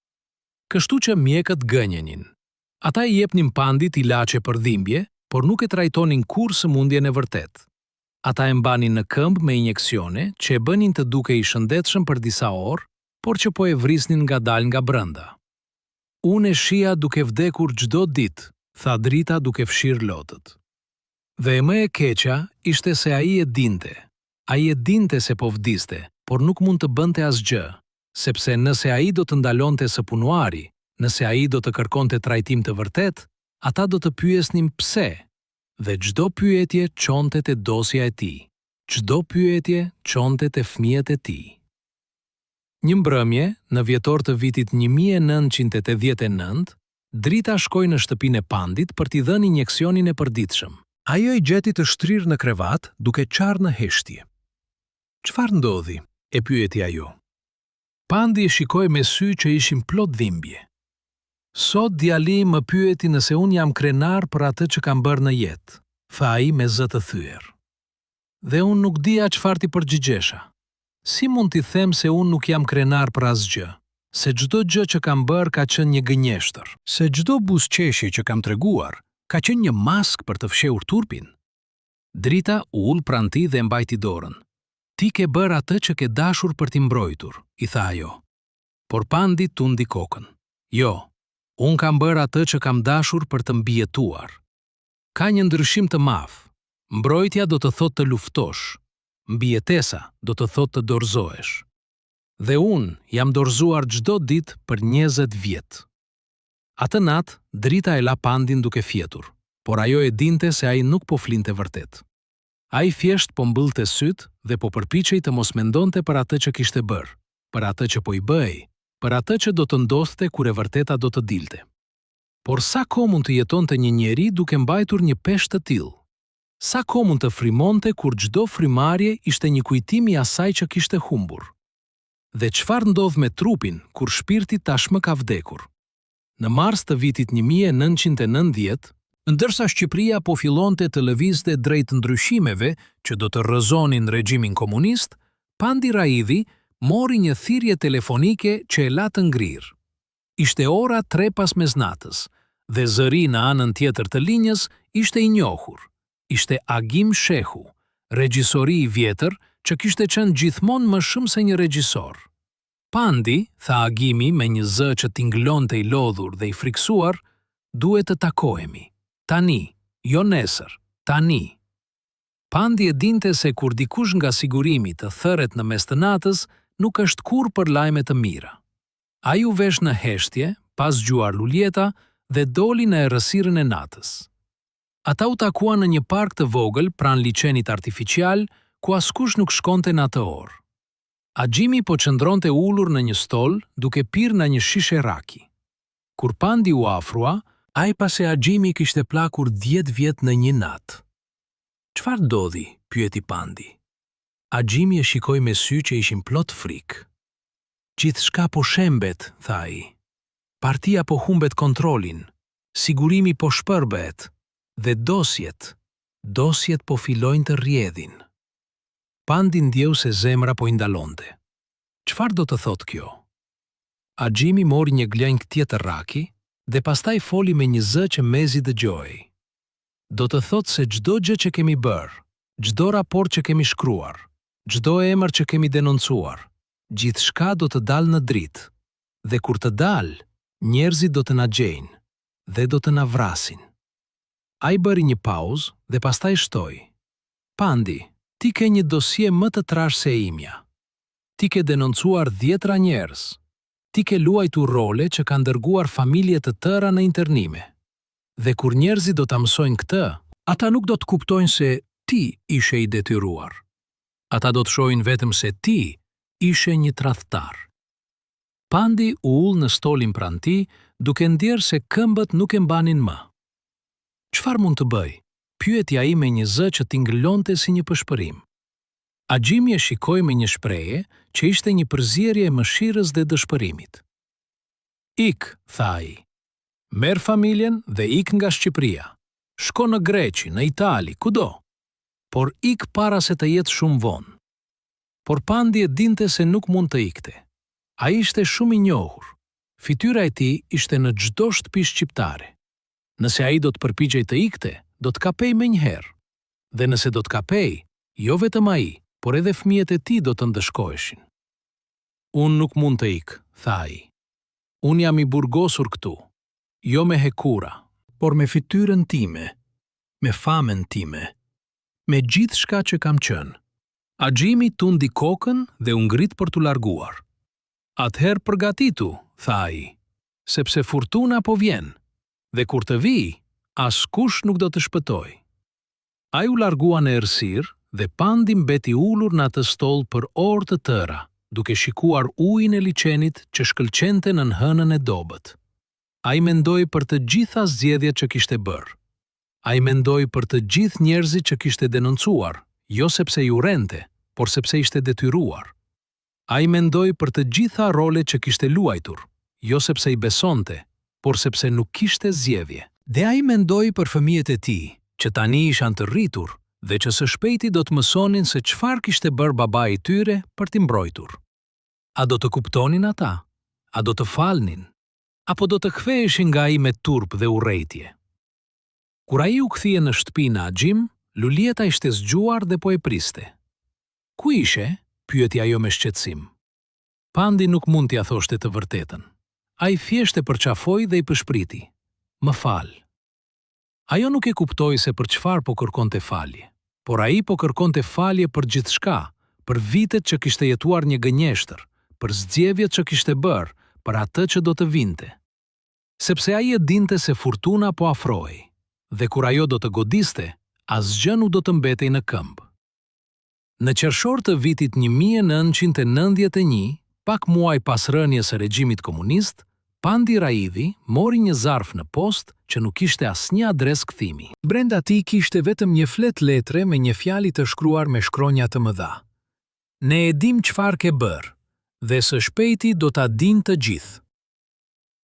Kështu që mjekët gënjenin. Ata i jepnin Pandit ilaçe për dhimbje, por nuk e trajtonin kurrë sëmundjen e vërtet. Ata e mbanin në këmbë me injeksione që e bënin të duke i shëndetshëm për disa orë, por që po e vrisnin ngadalë nga brenda. Unë e shija duke vdekur çdo ditë, tha Drita duke fshirë lotët. Dhe e më e keqja ishte se ai e dinte. Ai e dinte se po vdiste, por nuk mund të bënte asgjë, sepse nëse ai do të ndalonte së punuari, nëse ai do të kërkonte trajtim të vërtet, ata do të pyesnin pse, dhe çdo pyetje çonte te dosja e tij. Çdo pyetje çonte te fëmijët e tij. Një mbrëmje, në vjetor të vitit 1989, Drita shkoi në shtëpinë e Pandit për t'i dhënë injeksionin e përditshëm. Ajo i gjeti të shtrirë në krevat duke qarë në heshtje. Çfarë ndodhi? E pyeti ajo. Pandi e shikoi me sy që ishin plot dhimbje. Sot djali më pyeti nëse unë jam krenar për atë që kam bërë në jetë, tha ai me zë të thyer. Dhe unë nuk dija çfarë t'i përgjigjesha. Si mund t'i them se unë nuk jam krenar për asgjë? Se çdo gjë që kam bërë ka qenë një gënjeshtër. Se çdo buzëqeshje që kam treguar ka qenë një mask për të fshehur turpin. Drita u ul pranë tij dhe mbajti dorën. Ti ke bërë atë që ke dashur për t'i mbrojtur, i tha ajo. Por Pandi tundi kokën. Jo, unë kam bërë atë që kam dashur për të mbijetuar. Ka një ndryshim të madh. Mbrojtja do të thotë të luftosh. Mbijetesa do të thotë të dorëzohesh. Dhe unë jam dorëzuar çdo ditë për 20 vjet. Atë natë, Drita e la Pandin duke fjetur, por ajo e dinte se ai nuk po flinte vërtet. Ai thjesht po mbyllte syt dhe po përpiqej të mos mendonte për atë që kishte bërë, për atë që po i bëhej, për atë që do të ndodhte kur e vërteta do të dilte. Por sa kohë mund të jetonte një njeri duke mbajtur një peshë të tillë? Sa kohë mund të frymonte kur çdo frymarrje ishte një kujtim i asaj që kishte humbur? Dhe çfarë ndodh me trupin kur shpirti tashmë ka vdekur? Në mars të vitit 1990, ndërsa Shqipëria po fillonte të lëvizte drejt ndryshimeve që do të rrëzonin regjimin komunist, Pandi Raidhi mori një thirrje telefonike që e la të ngrirë. Ishte ora 3 pas mesnatës dhe zëri në anën tjetër të linjës ishte i njohur. Ishte Agim Shehu, regjisori i vjetër që kishte qenë gjithmonë më shumë se një regjisor. Pandi, tha Agimi me një zë që tinglonte i lodhur dhe i friksuar, duhet të takohemi. Tani, jo nesër, tani. Pandi e dinte se kur dikush nga sigurimi të thëret në mes të natës, nuk është kurrë për lajme të mira. Ai u vesh në heshtje, pas zgjuar luljeta dhe doli në errësirën e natës. Ata u takuan në një park të vogël pranë liçenit artificial, ku askush nuk shkonte në atë orë. Agjimi po qëndronte ulur në një stol duke pirë në një shishe raki. Kur Pandi u afrua, ai pa se Agjimi kishte plakur 10 vjet në një natë. Çfarë ndodhi? Pyeti Pandi. Agjimi e shikoi me sy që ishin plot frikë. Gjithçka po shembet, tha ai. Partia po humbet kontrolin, sigurimi po shpërbehet, dhe dosjet po fillojnë të rrjedhin. Pandi ndjeu se zemra po i ndalonte. Çfarë do të thotë kjo? Agjimi mori një glënjë tjetër raki dhe pastaj foli me një zë që mezi dëgjoi. Do të thotë se çdo gjë që kemi bërë, çdo raport që kemi shkruar, çdo emër që kemi denoncuar, gjithçka do të dalë në dritë. Dhe kur të dalë, njerëzit do të na gjejnë dhe do të na vrasin. Ai bëri një pauzë dhe pastaj shtoi. Pandi, ti ke një dosie më të trashë se imja. Ti ke denoncuar 10 njerëz. Ti ke luajtur role që kanë dërguar familje të tëra në internime. Dhe kur njerëzit do ta mësojnë këtë, ata nuk do të kuptojnë se ti ishe i detyruar. Ata do të shohin vetëm se ti ishe një tradhtar. Pandi u ul në stolin pranë tij, duke ndjerë se këmbët nuk e mbanin më. Çfarë mund të bëj? Pyeti ai me një zë që tingëllonte si një pëshpërim. Agjimi e shikoi me një shprehje që ishte një përzierje e mëshirës dhe dëshpërimit. Ik, tha ai. Merr familjen dhe ik nga Shqipëria. Shko në Greqi, në Itali, kudo. Por ik para se të jetë shumë vonë. Por Pandi e dinte se nuk mund të ikte. Ai ishte shumë i njohur. Fytyra e tij ishte në çdo shtëpi shqiptare. Nëse ai do të përpiqej të ikte, do të kapej menjëherë. Dhe nëse do të kapej, jo vetëm ai, por edhe fëmijët e tij do të ndëshkoheshin. Unë nuk mund të ik, tha ai. Unë jam i burgosur këtu, jo me hekura, por me fytyrën time, me famën time, me gjithë shka që kam qënë. Axhimi tundi kokën dhe u ngrit për t'u larguar. Atëherë përgatitu, tha ai, sepse furtuna po vjen, dhe kur të vijë, askush nuk do të shpëtoj. Ai u largua në errësirë dhe pandi mbeti ulur në atë stol për orë të tëra, duke shikuar ujin e liçenit që shkëlqente në hënën e dobët. Ai mendoi për të gjitha zgjedhjet që kishte bërë. Ai mendoi për të gjithë njerëzit që kishte denoncuar, jo sepse i urrente, por sepse ishte detyruar. Ai mendoi për të gjitha rolet që kishte luajtur, jo sepse i besonte, por sepse nuk kishte zgjedhje. Dhe ai mendoi për fëmijët e tij, që tani ishan të rritur dhe që së shpejti do të mësonin se çfarë kishte bërë babai i tyre për t'i mbrojtur. A do të kuptonin ata? A do të falnin? Apo do të ktheheshin nga ai me turp dhe urrejtje? Kur ai u kthye në shtëpi në Axhim, Lulieta ishte zgjuar dhe po e priste. Ku ishe? Pyeti ajo me shqetësim. Pandi nuk mund t'ia thoshte të vërtetën. Ai thjesht e përqafoi dhe i pëshpriti. Më fal. Ajo nuk e kuptoi se për çfarë po kërkonte falje, por ai po kërkonte falje për gjithçka, për vitet që kishte jetuar një gënjeshtër, për zgjedhjet që kishte bërë, për atë që do të vinte. Sepse ai e dinte se furtuna po afrohej, dhe kur ajo do të godiste, asgjë nuk do të mbetej në këmbë. Në qershor të vitit 1991, pak muaj pas rënies së regjimit komunist, Pandi Raidhi mori një zarf në post që nuk kishte asnjë adresë kthimi. Brenda tij kishte vetëm një flet letre me një fjalë të shkruar me shkronja të mëdha. Ne e dim çfarë ke bërë, dhe së shpejti do ta dinë të gjithë.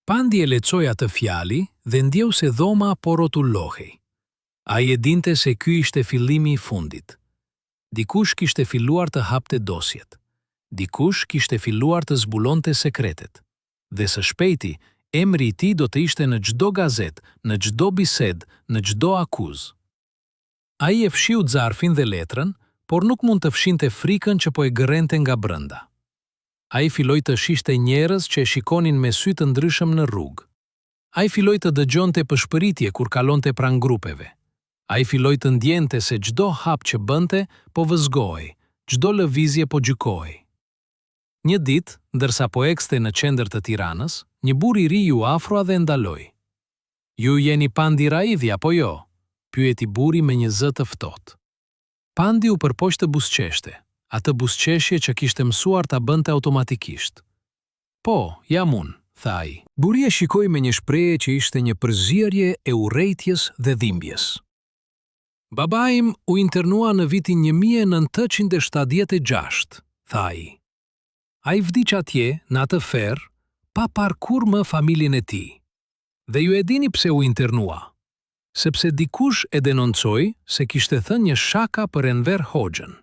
Pandi e lexoi atë fjalë dhe ndjeu se dhoma po rrotullohej. Ai e dinte se ky ishte fillimi i fundit. Dikush kishte filluar të hapte dosjet. Dikush kishte filluar të zbulonte sekretet. Dhe së shpejti, emri i tij do të ishte në çdo gazet, në çdo bisedë, në çdo akuzë. Ai e fshiu zarfin dhe letrën, por nuk mund të fshinte frikën që po e gërrente nga brenda. Ai filloi të shihte njerëz që e shikonin me sy të ndryshëm në rrugë. Ai filloi të dëgjonte pëshpëritje kur kalonte pranë grupeve. Ai filloi të ndjente se çdo hap që bënte po vëzgohej, çdo lëvizje po gjykohej. Një ditë, ndërsa po ekste në qendër të Tiranës, një burr i ri ju afroa dhe ndaloi. Ju jeni Pandi Raidhi apo jo? Pyeti burri me një zë të ftohtë. Pandi u përpoq të buzëqeshte, atë buzëqeshje që kishte mësuar ta bënte automatikisht. Po, jam unë, tha ai. Burri e shikoi me një shprehje që ishte një përzierje e urrejtjes dhe dhimbjes. Babaim u internua në vitin 1976, tha ai. Ai vdiq atje, në atë ferr, pa parë kur më familjen e tij. Dhe ju e dini pse u internua? Sepse dikush e denoncoi se kishte thënë një shaka për Enver Hoxhën.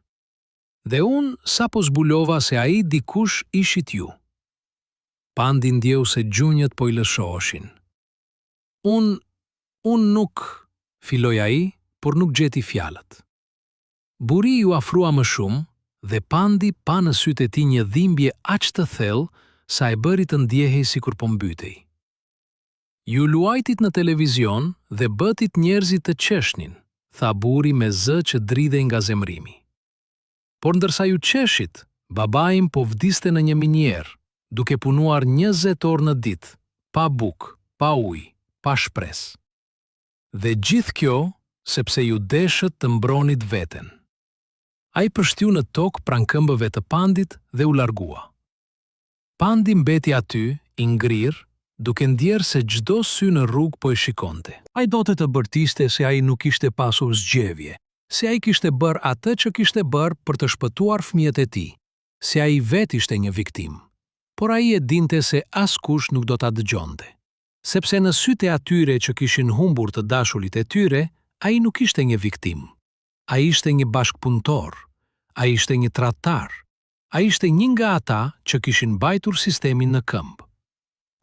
Dhe unë sapo zbulova se ai dikush ishit ju. Pandi ndjeu se gjunjët po I lëshoheshin. Unë nuk, filloi ai, por nuk gjeti fjalët. Burri ju afrua më shumë, dhe Pandi pa në sytë e tij një dhimbje aq të thellë sa e bëri të ndjehej sikur po mbytej. Ju luajtit në televizion dhe bëtit njerëzit të qeshnin, tha burri me zë që dridhej nga zemrimi. Por ndërsa ju qeshit, babaim po vdiste në një minjer, duke punuar 20 orë në ditë, pa bukë, pa ujë, pa shpresë. Dhe gjithë kjo, sepse ju deshët të mbronit veten. Ai përshtiu në tokë pranë këmbëve të Pandit dhe u largua. Pandi mbeti aty, I ngrirë, duke ndjerë se çdo sy në rrugë po e shikonte. Ai dote të bërtiste se ai nuk kishte pasur zgjedhje, se ai kishte bërë atë që kishte bërë për të shpëtuar fëmijët e tij, se ai vetë ishte një viktim. Por ai e dinte se askush nuk do ta dëgjonte, sepse në sytë e atyre që kishin humbur të dashurit e tyre, ai nuk ishte një viktim. Ai ishte një bashkëpunëtor, ai ishte një tradhtar, ai ishte një nga ata që kishin mbajtur sistemin në këmbë.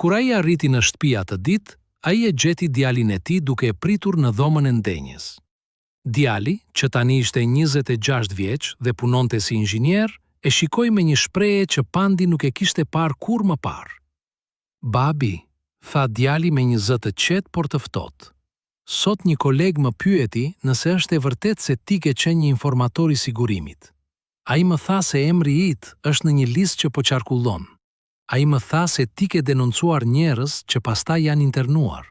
Kur ai arriti në shtëpi atë ditë, ai e gjeti djalin e tij duke e pritur në dhomën e ndenjes. Djali, që tani ishte 26 vjeç dhe punonte si inxhinier, e shikoi me një shprehje që Pandi nuk e kishte parë kurrë më parë. "Babi", tha djali me një zë të qetë por të ftohtë. "Sot një koleg më pyeti nëse është e vërtet se ti ke qenë një informator i sigurimit. Ai më tha se emri yt është në një listë që po qarkullon. Ai më tha se ti ke denoncuar njerëz që pastaj janë internuar."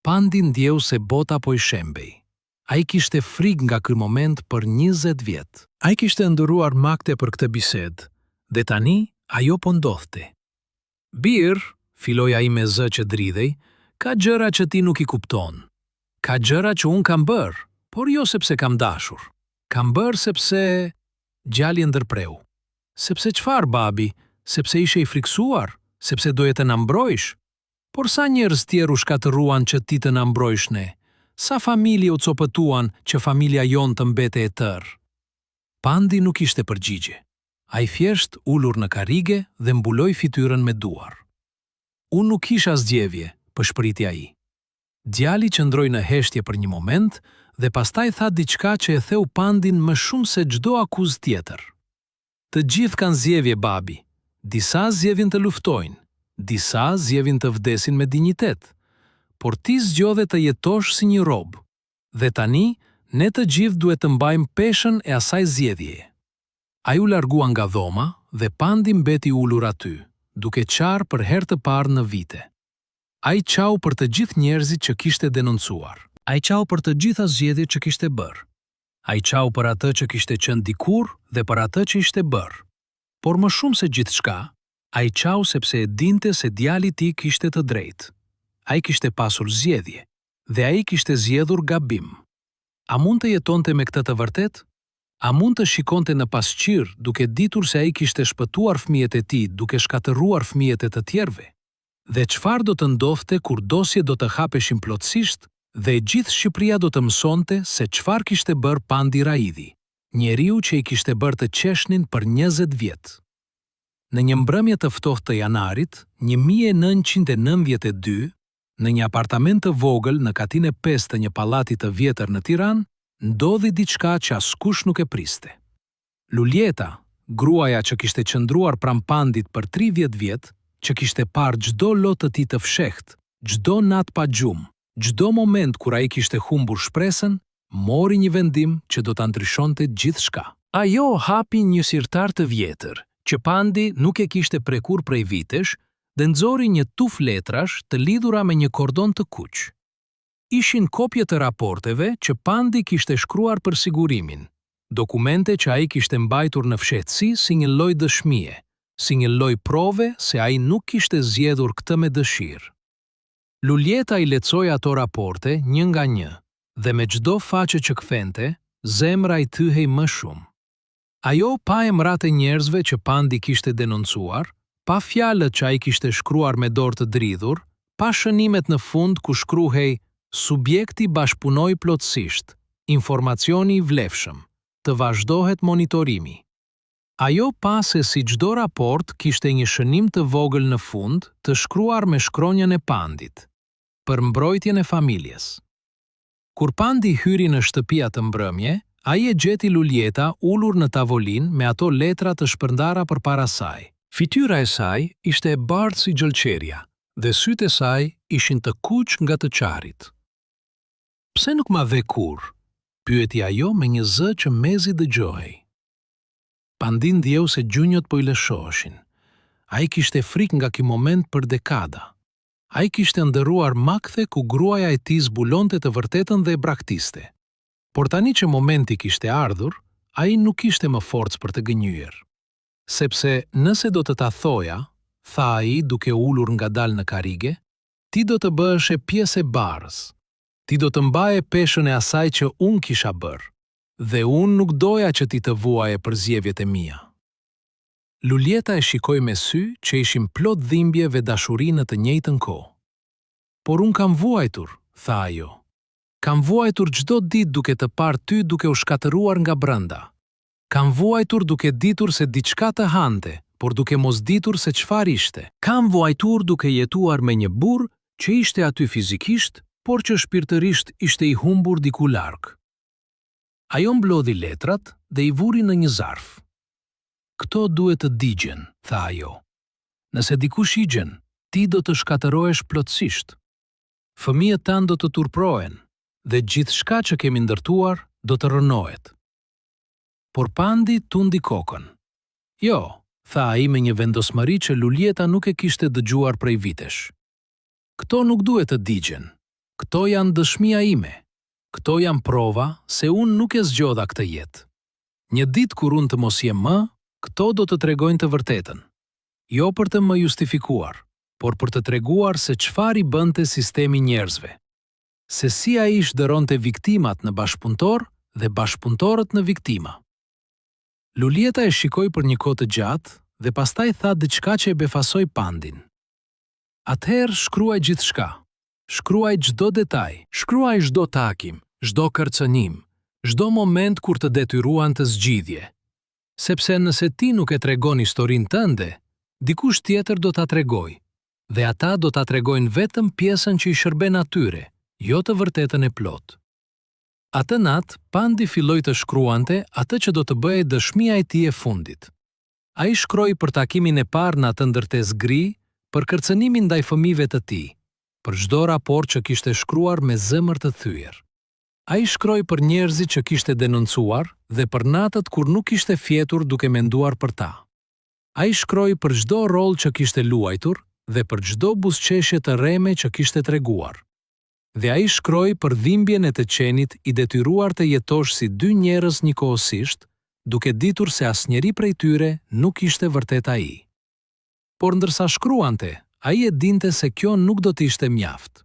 Pandi ndjeu se bota po i shembej. Ai kishte frikë nga ky moment për 20 vjet. Ai kishte ndëruar makte për këtë bisedë, dhe tani ajo po ndodhte. "Bir", filloi ai me zë që dridhej, "ka gjëra që ti nuk i kupton. Ka gjëra që unë kam bërë, por jo sepse kam dashur. Kam bërë sepse..." Djali ndërpreu. "Sepse çfarë, babi? Sepse ishe i friksuar? Sepse doje të na mbrojsh? Por sa njerëz tjerë u shkatëruan që ti të na mbrojsh ne? Sa familje u copëtuan që familja jonë të mbete e tërë?" Pandi nuk ishte përgjigje. Ai thjesht ulur në karrige dhe mbuloi fytyrën me duar. "Unë nuk kisha zgjedhje", pëshpriti ai. Djali qëndroi në heshtje për një moment dhe pastaj tha diçka që e theu Pandin më shumë se çdo akuzë tjetër. "Të gjithë kanë zgjedhje, babi. Disa zgjedhin të luftojnë, disa zgjedhin të vdesin me dinjitet, por ti zgjodhe të jetosh si një rob. Dhe tani, ne të gjithë duhet të mbajmë peshën e asaj zgjedhjeje." Ai u largua nga dhoma dhe Pandi mbeti ulur aty, duke qarë për herë të parë në vite. Ai qau për të gjithë njerëzit që kishte denoncuar. Ai qau për të gjitha zgjedhjet që kishte bërë. Ai qau për atë që kishte qenë dikur dhe për atë që ishte bërë. Por më shumë se gjithçka, ai qau sepse e dinte se djali i tij kishte të drejtë. Ai kishte pasur zgjedhje dhe ai kishte zgjedhur gabim. A mund të jetonte me këtë të vërtet? A mund të shikonte në pasqyrë duke ditur se ai kishte shpëtuar fëmijët e tij duke shkatëruar fëmijët e të tjerëve? Dhe çfarë do të ndodhte kur dosje do të hapeshin plotësisht dhe gjithë Shqipëria do të mësonte se çfarë kishte bërë Pandi Raidi, njeriu që i kishte bërë të qeshnin për 20 vjet. Në një mbrëmje të ftohtë të janarit, 1992, në një apartament të vogël në katin e 5 të një pallati të vjetër në Tiranë, ndodhi diçka që askush nuk e priste. Luljeta, gruaja që kishte qëndruar pranë Pandit për 30 vjet, që kishte parë çdo lot të tij të fshehtë, çdo natë pa gjumë, çdo moment kur ai kishte humbur shpresën, mori një vendim që do ta ndryshonte gjithçka. Ajo hapi një sirtar të vjetër, që Pandi nuk e kishte prekur prej vitesh, dhe nxori një tuf letrash të lidhura me një kordon të kuq. Ishin kopje të raporteve që Pandi kishte shkruar për sigurimin, dokumente që ai kishte mbajtur në fshehtësi si një lloj dëshmie, si një lloj prove se ai nuk kishte zgjedhur këtë me dëshirë. Luljeta i lexoi ato raporte një nga një, dhe me çdo faqe që kthente, zemra i thyhej më shumë. Ajo pa emrat e njerëzve që Pandi kishte denoncuar, pa fjalët që ai kishte shkruar me dorë të dridhur, pa shënimet në fund ku shkruhej "Subjekti bashkëpunoi plotësisht, informacioni i vlefshëm, të vazhdohet monitorimi." Ajo pa se si çdo raport kishte një shënim të vogël në fund të shkruar me shkronjën e Pandit, për mbrojtjen e familjes. Kur Pandi hyri në shtëpia të mbrëmje, ai e gjeti Luljeta ulur në tavolinë me ato letra të shpërndara përpara saj. Fytyra e saj ishte e bardhë si gjelçerja, dhe sytë e saj ishin të kuq nga të qarit. "Pse nuk ma dhe kur?" pyeti ajo me një zë që mezi dëgjohej. Pandi ndjeu se gjunjët po i lëshoheshin. Ai kishte frikë nga ky moment për dekada. Ai kishte ndëruar makthe ku gruaja e tij zbulonte të vërtetën dhe e braktiste. Por tani që momenti kishte ardhur, ai nuk kishte më forcë për të gënjyer. Sepse nëse do të ta thoja, tha ai duke ulur ngadalë në karrige, ti do të bëhesh e pjesë e barës. Ti do të mbaje peshën e asaj që unë kisha bërë, dhe unë nuk doja që ti të vuaje për zgjedhjet e mia. Luljeta e shikoi me sy që ishin plot dhimbje dhe dashuri në të njëjtën kohë. Por unë kam vuajtur, tha ajo. Kam vuajtur çdo ditë duke të parë ty duke u shkatëruar nga brenda. Kam vuajtur duke ditur se diçka të hante, por duke mos ditur se çfarë ishte. Kam vuajtur duke jetuar me një burr që ishte aty fizikisht, por që shpirtërisht ishte i humbur diku larg. Ajo mblodhi letrat dhe i vuri në një zarf. Këto duhet të digjen, tha ajo. Nëse dikush i gjen, ti do të shkatërohesh plotësisht. Fëmijët tanë do të turprohen dhe gjithçka që kemi ndërtuar do të rënohet. Por Pandi tundi kokën. Jo, tha ai me një vendosmëri që Lulieta nuk e kishte dëgjuar prej vitesh. Këto nuk duhet të digjen. Këto janë dëshmia ime. Këto janë prova se unë nuk e zgjodha këtë jetë. Një ditë kur unë të mos jem më, këto do të tregojnë të vërtetën. Jo për të më justifikuar, por për të treguar se çfarë i bënte sistemi njerëzve. Se si ai shndërronte viktimat në bashkëpunëtor dhe bashkëpunëtorët në viktima. Lulieta e shikoi për një kohë të gjatë dhe pastaj tha diçka që e befasoi Pandin. Atëherë shkruaj gjithçka. Shkruaj çdo detaj, shkruaj çdo takim, çdo kërcënim, çdo moment kur të detyruan të zgjidhje. Sepse nëse ti nuk e tregon historinë tënde, dikush tjetër do ta tregojë, dhe ata do ta tregojnë vetëm pjesën që i shërben atyre, jo të vërtetën e plot. Atë natë, Pandi filloi të shkruante atë që do të bëhej dëshmia e tij e fundit. Ai shkroi për takimin e parë në atë ndërtesë gri, për kërcënimin ndaj fëmijëve të tij, për çdo raport që kishte shkruar me zemër të thyer. Ai shkroi për njerëzit që kishte denoncuar dhe për natët kur nuk kishte fjetur duke menduar për ta. Ai shkroi për çdo rol që kishte luajtur dhe për çdo buzëqeshje të rreme që kishte treguar. Dhe ai shkroi për dhimbjen e të qenit i detyruar të jetosh si dy njerëz njëkohësisht, duke ditur se asnjëri prej tyre nuk ishte vërtet ai. Por ndërsa shkruante, ai e dinte se kjo nuk do të ishte mjaft.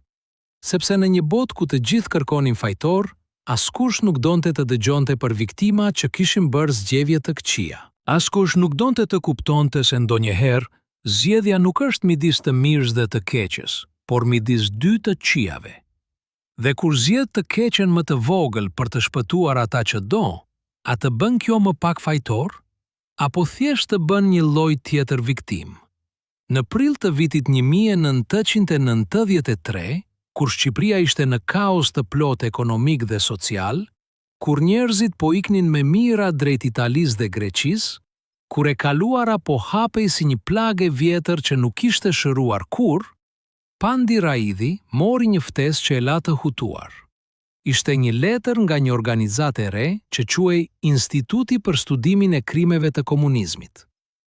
Sepse në një botë ku të gjithë kërkonin fajtor, askush nuk donte të dëgjonte për viktima që kishin bërë zgjedhje të këqija. Askush nuk donte të kuptonte se ndonjëherë zgjedhja nuk është midis të mirës dhe të keqes, por midis dy të këqijave. Dhe kur zgjedh të keqen më të vogël për të shpëtuar ata që do, a të bën kjo më pak fajtor, apo thjesht të bën një lloj tjetër viktim? Në prill të vitit 1993, kur Shqipëria ishte në kaos të plot ekonomik dhe social, kur njerëzit po iknin me mira drejt Italisë dhe Greqisë, kur e kaluara po hapej si një plagë e vjetër që nuk ishte shëruar kurrë, Pandi Raidhi mori një ftesë që e la të hutuar. Ishte një letër nga një organizatë e re që quhej Instituti për Studimin e Krimeve të Komunizmit.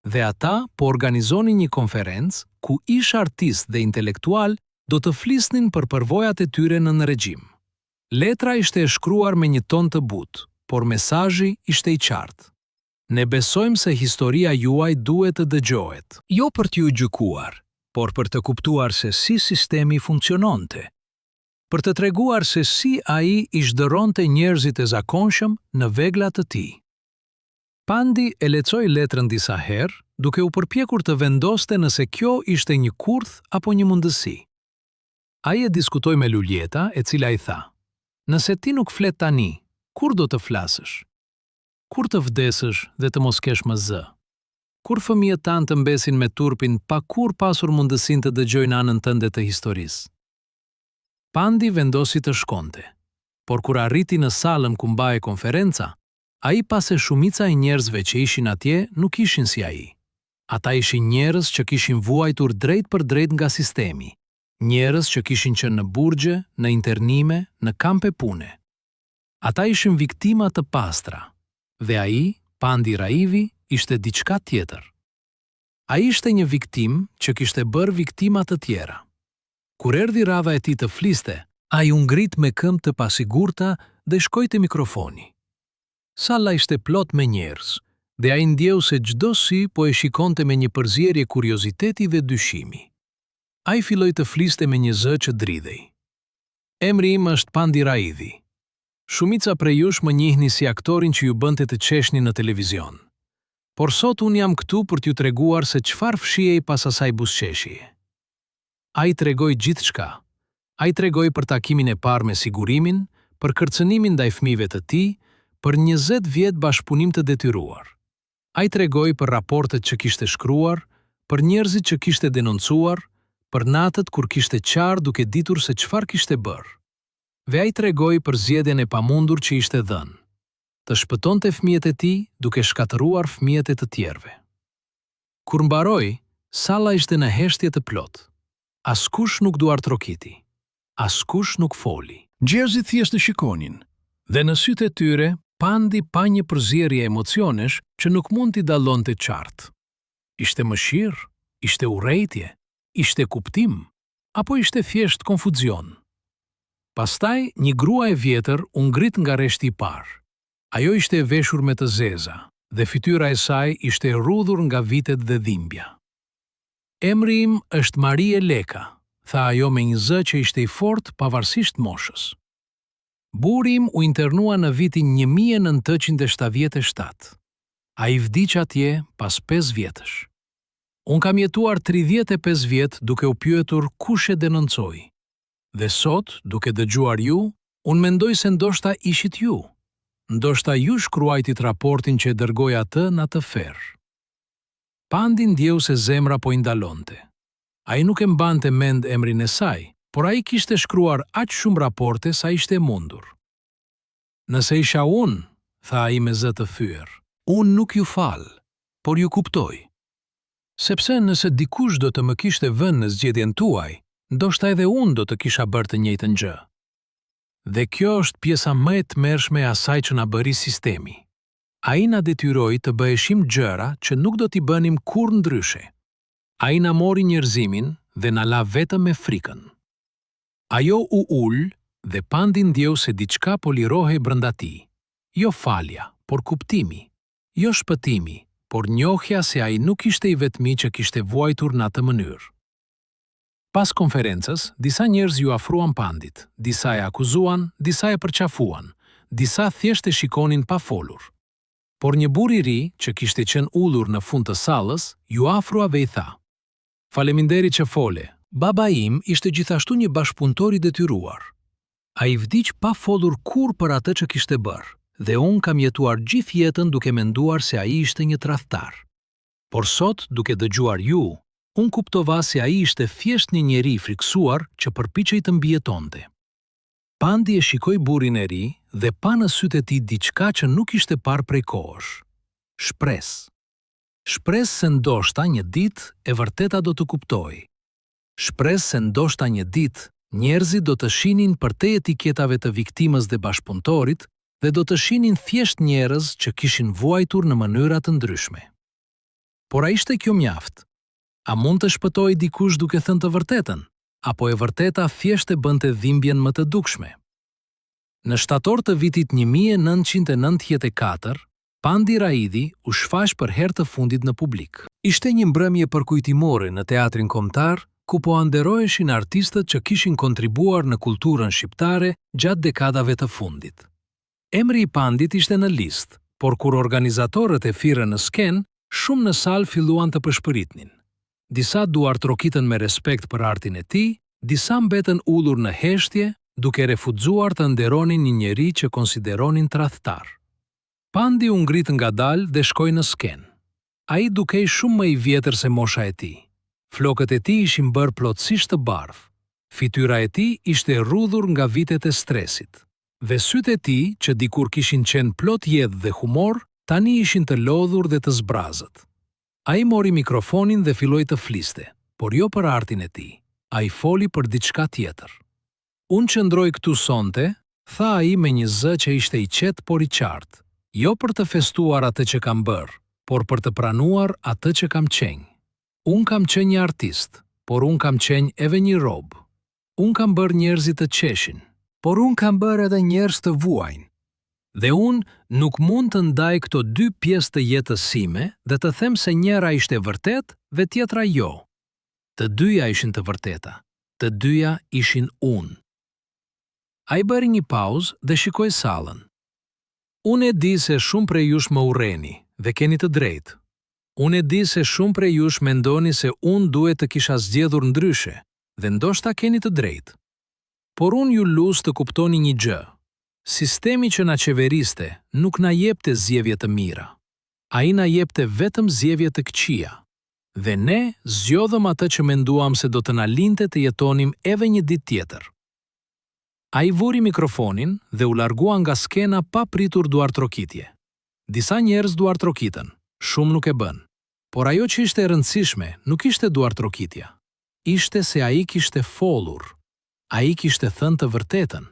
Dhe ata po organizonin një konferencë ku ish artist dhe intelektual do të flisnin për përvojat e tyre në regjim. Letra ishte e shkruar me një ton të butë, por mesazhi ishte i qartë. Ne besojmë se historia juaj duhet të dëgjohet, jo për t'ju gjykuar, por për të kuptuar se si sistemi funksiononte, për të treguar se si ai i zhdëronte njerëzit e zakonshëm në veglat të tij. Pandi e lexoi letrën disa herë, duke u përpjekur të vendoste nëse kjo ishte një kurth apo një mundësi. Ai e diskutoi me Lulieta, e cila i tha: "Nëse ti nuk flet tani, kur do të flasësh? Kur të vdesësh dhe të mos kesh më zë? Kur fëmijët tanë të mbesin me turpin pa kur pasur mundësinë të dëgjojnë anën tënde të historisë?" Pandi vendosi të shkonte, por kur arriti në sallën ku mbahej konferenca, ai pa se shumica e njerëzve që ishin atje nuk ishin si ai. Ata ishin njerëz që kishin vuajtur drejt për drejt nga sistemi, njerëz që kishin qenë në burgje, në internime, në kampe pune. Ata ishin viktima të pastra, dhe ai, Pandi Raidhi, ishte diçka tjetër. Ai ishte një viktim që kishte bërë viktima të tjera. Kur erdhi radha e tij të fliste, ai u ngrit me këmbë të pasigurta dhe shkoi te mikrofoni. Salla ishte plot me njerëz, dhe ai ndjeu se çdo sy po e shikonte me një përzierje kurioziteti dhe dyshimi. Ai filloi të fliste me një zë që dridhej. "Emri im është Pandi Raidhi. Shumica prej jush më njihni si aktorin që ju bënte të qeshni në televizion. Por sot unë jam këtu për t'ju treguar se çfarë fshihej pas asaj buzëqeshjeje." Ai tregoi gjithçka. Ai tregoi për takimin e parë me sigurimin, për kërcënimin ndaj fëmijëve të tij, për 20 vjet bashkëpunim të detyruar. Ai tregoi për raportet që kishte shkruar, për njerëzit që kishte denoncuar, për natët kur kishte qarë duke ditur se çfarë kishte bërë. Dhe ai tregoi për zgjedhjen e pamundur që ishte dhënë, të shpëtonte fëmijët e tij duke shkatëruar fëmijët e të tjerëve. Kur mbaroi, salla ishte në heshtje të plotë. Askush nuk duar trokiti. Askush nuk foli. Njerëzit thjesht e shikonin, Dhe në sytë e tyre, Pandi pa një përzierje emocionesh që nuk mund t'i dallonte qartë. Ishte mëshirë, ishte urrejtje, ishte kuptim, apo ishte thjesht konfuzion? Pastaj, një grua e vjetër u ngrit nga rreshti i parë. Ajo ishte e veshur me të zeza, dhe fytyra e saj ishte e rrudhur nga vitet dhe dhimbja. Emri im është Marie Leka, tha ajo me një zë që ishte i fortë pavarësisht moshës. Burri im u internua në vitin 1977. Ai vdiq atje pas 5 vjetësh. Unë kam jetuar 35 vjet duke u pyetur kush e denoncoi. Dhe sot, duke dëgjuar ju, unë mendoj se ndoshta ishit ju. Ndoshta ju shkruajtit raportin që e dërgoi atë në atë ferë. Pandi ndjeu se zemra po i ndalonte. Ai nuk e mbante mend emrin e saj, por ai kishte shkruar aq shumë raporte sa ishte mundur. Nëse isha unë, tha ai me zë të thyer, unë nuk ju fal, por ju kuptoj. Sepse nëse dikush do të më kishte vënë në zgjedhjen tuaj, ndoshta edhe unë do të kisha bërë të njëjtën gjë. Dhe kjo është pjesa më e tmerrshme e asaj që na bëri sistemi. Ai na detyroi të bëheshim gjëra që nuk do t'i bënim kurrë ndryshe. Ai na mori njerëzimin dhe na la vetëm me frikën. Ajo u ul dhe Pandi ndjeu se diçka po lirohej brenda tij. Jo falja, por kuptimi. Jo shpëtimi, por njohja se ai nuk ishte i vetmi që kishte vuajtur në atë mënyrë. Pas konferencës, disa njerëz ju afruan Pandit, disa e akuzuan, disa e përqafuan, disa thjesht e shikonin pa folur. Por një burr i ri, që kishte qenë ullur në fund të sallës, ju afrua dhe i tha: "Faleminderit që fole. Baba im ishte gjithashtu një bashkëpunëtor i detyruar. Ai vdiq pa folur kurrë për atë që kishte bërë, dhe unë kam jetuar gjithë jetën duke menduar se ai ishte një tradhtar. Por sot, duke dëgjuar ju, unë kuptova se ai ishte thjesht një njeri i friksuar që përpiqej të mbijetonte." Pandi e shikoi burrin e ri dhe pa në sytë e tij diçka që nuk ishte parë prej kohësh. Shpresë. Shpresë se ndoshta një ditë e vërteta do të kuptojë. Shpresë se ndoshta një ditë njerëzit do të shihnin përtej etiketave të viktimës dhe bashkëpunëtorit dhe do të shihnin thjesht njerëz që kishin vuajtur në mënyra të ndryshme. Por a ishte kjo mjaft? A mund të shpëtojë dikush duke thënë të vërtetën? Apo e vërteta thjesht e bënte dhimbjen më të dukshme? Në shtator të vitit 1994, Pandi Raidi u shfaq për herë të fundit në publik. Ishte një mbrëmje përkujtimore në teatrin kombëtar, ku po nderoheshin artistët që kishin kontribuar në kulturën shqiptare gjatë dekadave të fundit. Emri i Pandit ishte në listë, por kur organizatorët e thirrën në skenë, shumë në salë filluan të përshpëritnin. Disa duar trokitën me respekt për artin e tij, disa mbetën ullur në heshtje, duke refuzuar të nderonin një njeri që konsideronin tradhtar. Pandi u ngrit ngadalë dhe shkoi në skenë. Ai dukej shumë më i vjetër se mosha e tij. Flokët e tij ishin bërë plotësisht të bardhë. Fytyra e tij ishte rrudhur nga vitet e stresit. Dhe sytë e tij, që dikur kishin qenë plot jedhë dhe humor, tani ishin të lodhur dhe të zbrazët. Ai mori mikrofonin dhe filloi të fliste, por jo për artin e tij. Ai foli për diçka tjetër. "Unë qëndroj këtu sonte", tha ai me një zë që ishte i qetë por i qartë, "jo për të festuar atë që kam bërë, por për të pranuar atë që kam qenë. Unë kam qenë një artist, por unë kam qenë edhe një rob. Unë kam bërë njerëzit të qeshin, por unë kam bërë edhe njerëz të vuajnë. Dhe unë nuk mund të ndaj këto dy pjesë të jetës sime dhe të them se njëra ishte vërtet dhe tjetra jo. Të dyja ishin të vërteta, të dyja ishin unë." Ai bëri një pauzë dhe shikoi sallën. "Unë e di se shumë prej jush më urreni dhe keni të drejtë. Unë e di se shumë prej jush mendoni se unë duhet të kisha zgjedhur ndryshe dhe ndoshta keni të drejtë. Por unë ju lus të kuptoni një gjë. Sistemi që na qeveriste nuk na jepte zgjedhje të mira. Ai na jepte vetëm zgjedhje të këqija. Dhe ne zgjodhëm atë që menduam se do të na linte të jetonim edhe një ditë tjetër. Ai vuri mikrofonin dhe u largua nga skena pa pritur duartrokitje. Disa njerëz duartrokitën, shumë nuk e bën. Por ajo që ishte e rëndësishme nuk ishte duartrokitja. Ishte se ai kishte folur. Ai kishte thënë të vërtetën.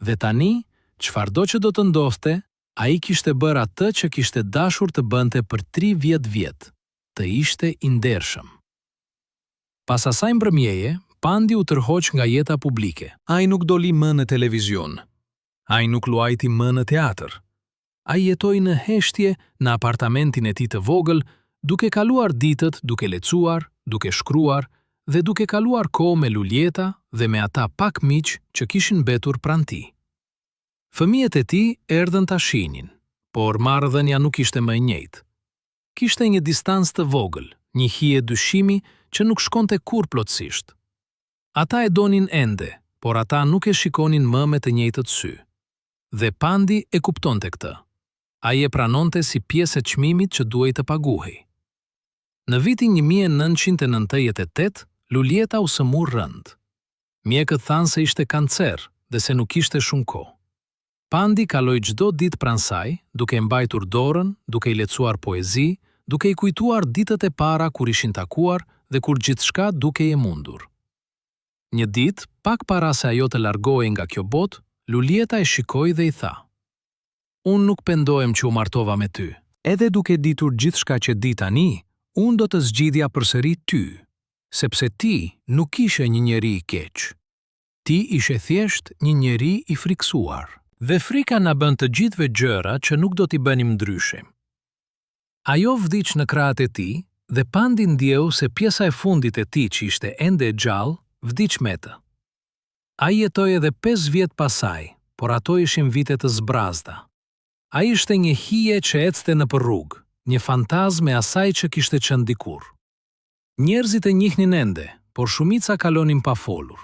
Dhe tani, çfarëdo që do të ndodhte, ai kishte bërë atë që kishte dashur të bënte për 30 vjet, të ishte i ndershëm. Pas asaj mbrëmjeje, Pandi u tërhoq nga jeta publike. Ai nuk doli më në televizion. Ai nuk luajti më në teatr. Ai jetoi në heshtje në apartamentin e tij të vogël, duke kaluar ditët duke lecuar, duke shkruar dhe duke kaluar kohë me Luljeta dhe me ata pak miq që kishin mbetur pranë tij. Fëmijët e tij erdhën ta shihnin, por marrëdhënia nuk ishte më e njëjtë. Kishte një distancë të vogël, një hije dyshimi që nuk shkonte kurrë plotësisht. Ata e donin ende, por ata nuk e shikonin më me të njëjtët sy. Dhe Pandi e kuptonte këtë. Ai e pranonte si pjesë e çmimit që duhej të paguhej. Në vitin 1998, Luljeta u sëmur rënd. Mjekët thanë se ishte kancer dhe se nuk kishte shumë kohë. Pandi kaloi çdo ditë pranë saj, duke mbajtur dorën, duke i lecuar poezi, duke i kujtuar ditët e para kur ishin takuar dhe kur gjithçka dukej e mundur. Një ditë, pak para se ajo të largohej nga kjo botë, Luljeta e shikoi dhe i tha: "Unë nuk pendohem që u martova me ty. Edhe duke ditur gjithçka që di tani, unë do të zgjidhja përsëri ty, sepse ti nuk ishe një njeri i keq. Ti ishe thjesht një njeri i friksuar." Dhe frika na bën të gjithëve gjëra që nuk do t'i bënim ndryshe. Ajo vdiq në krahët e tij dhe Pandi ndjeu se pjesa e fundit e tij që ishte ende e gjallë vdiq me të. Ai jetoi edhe 5 vjet pas saj, por ato ishin vite të zbrazda. Ai ishte një hije që ecte nëpër rrugë, një fantazmë e asaj që kishte qenë dikur. Njerëzit e njihnin ende, por shumica kalonin pa folur.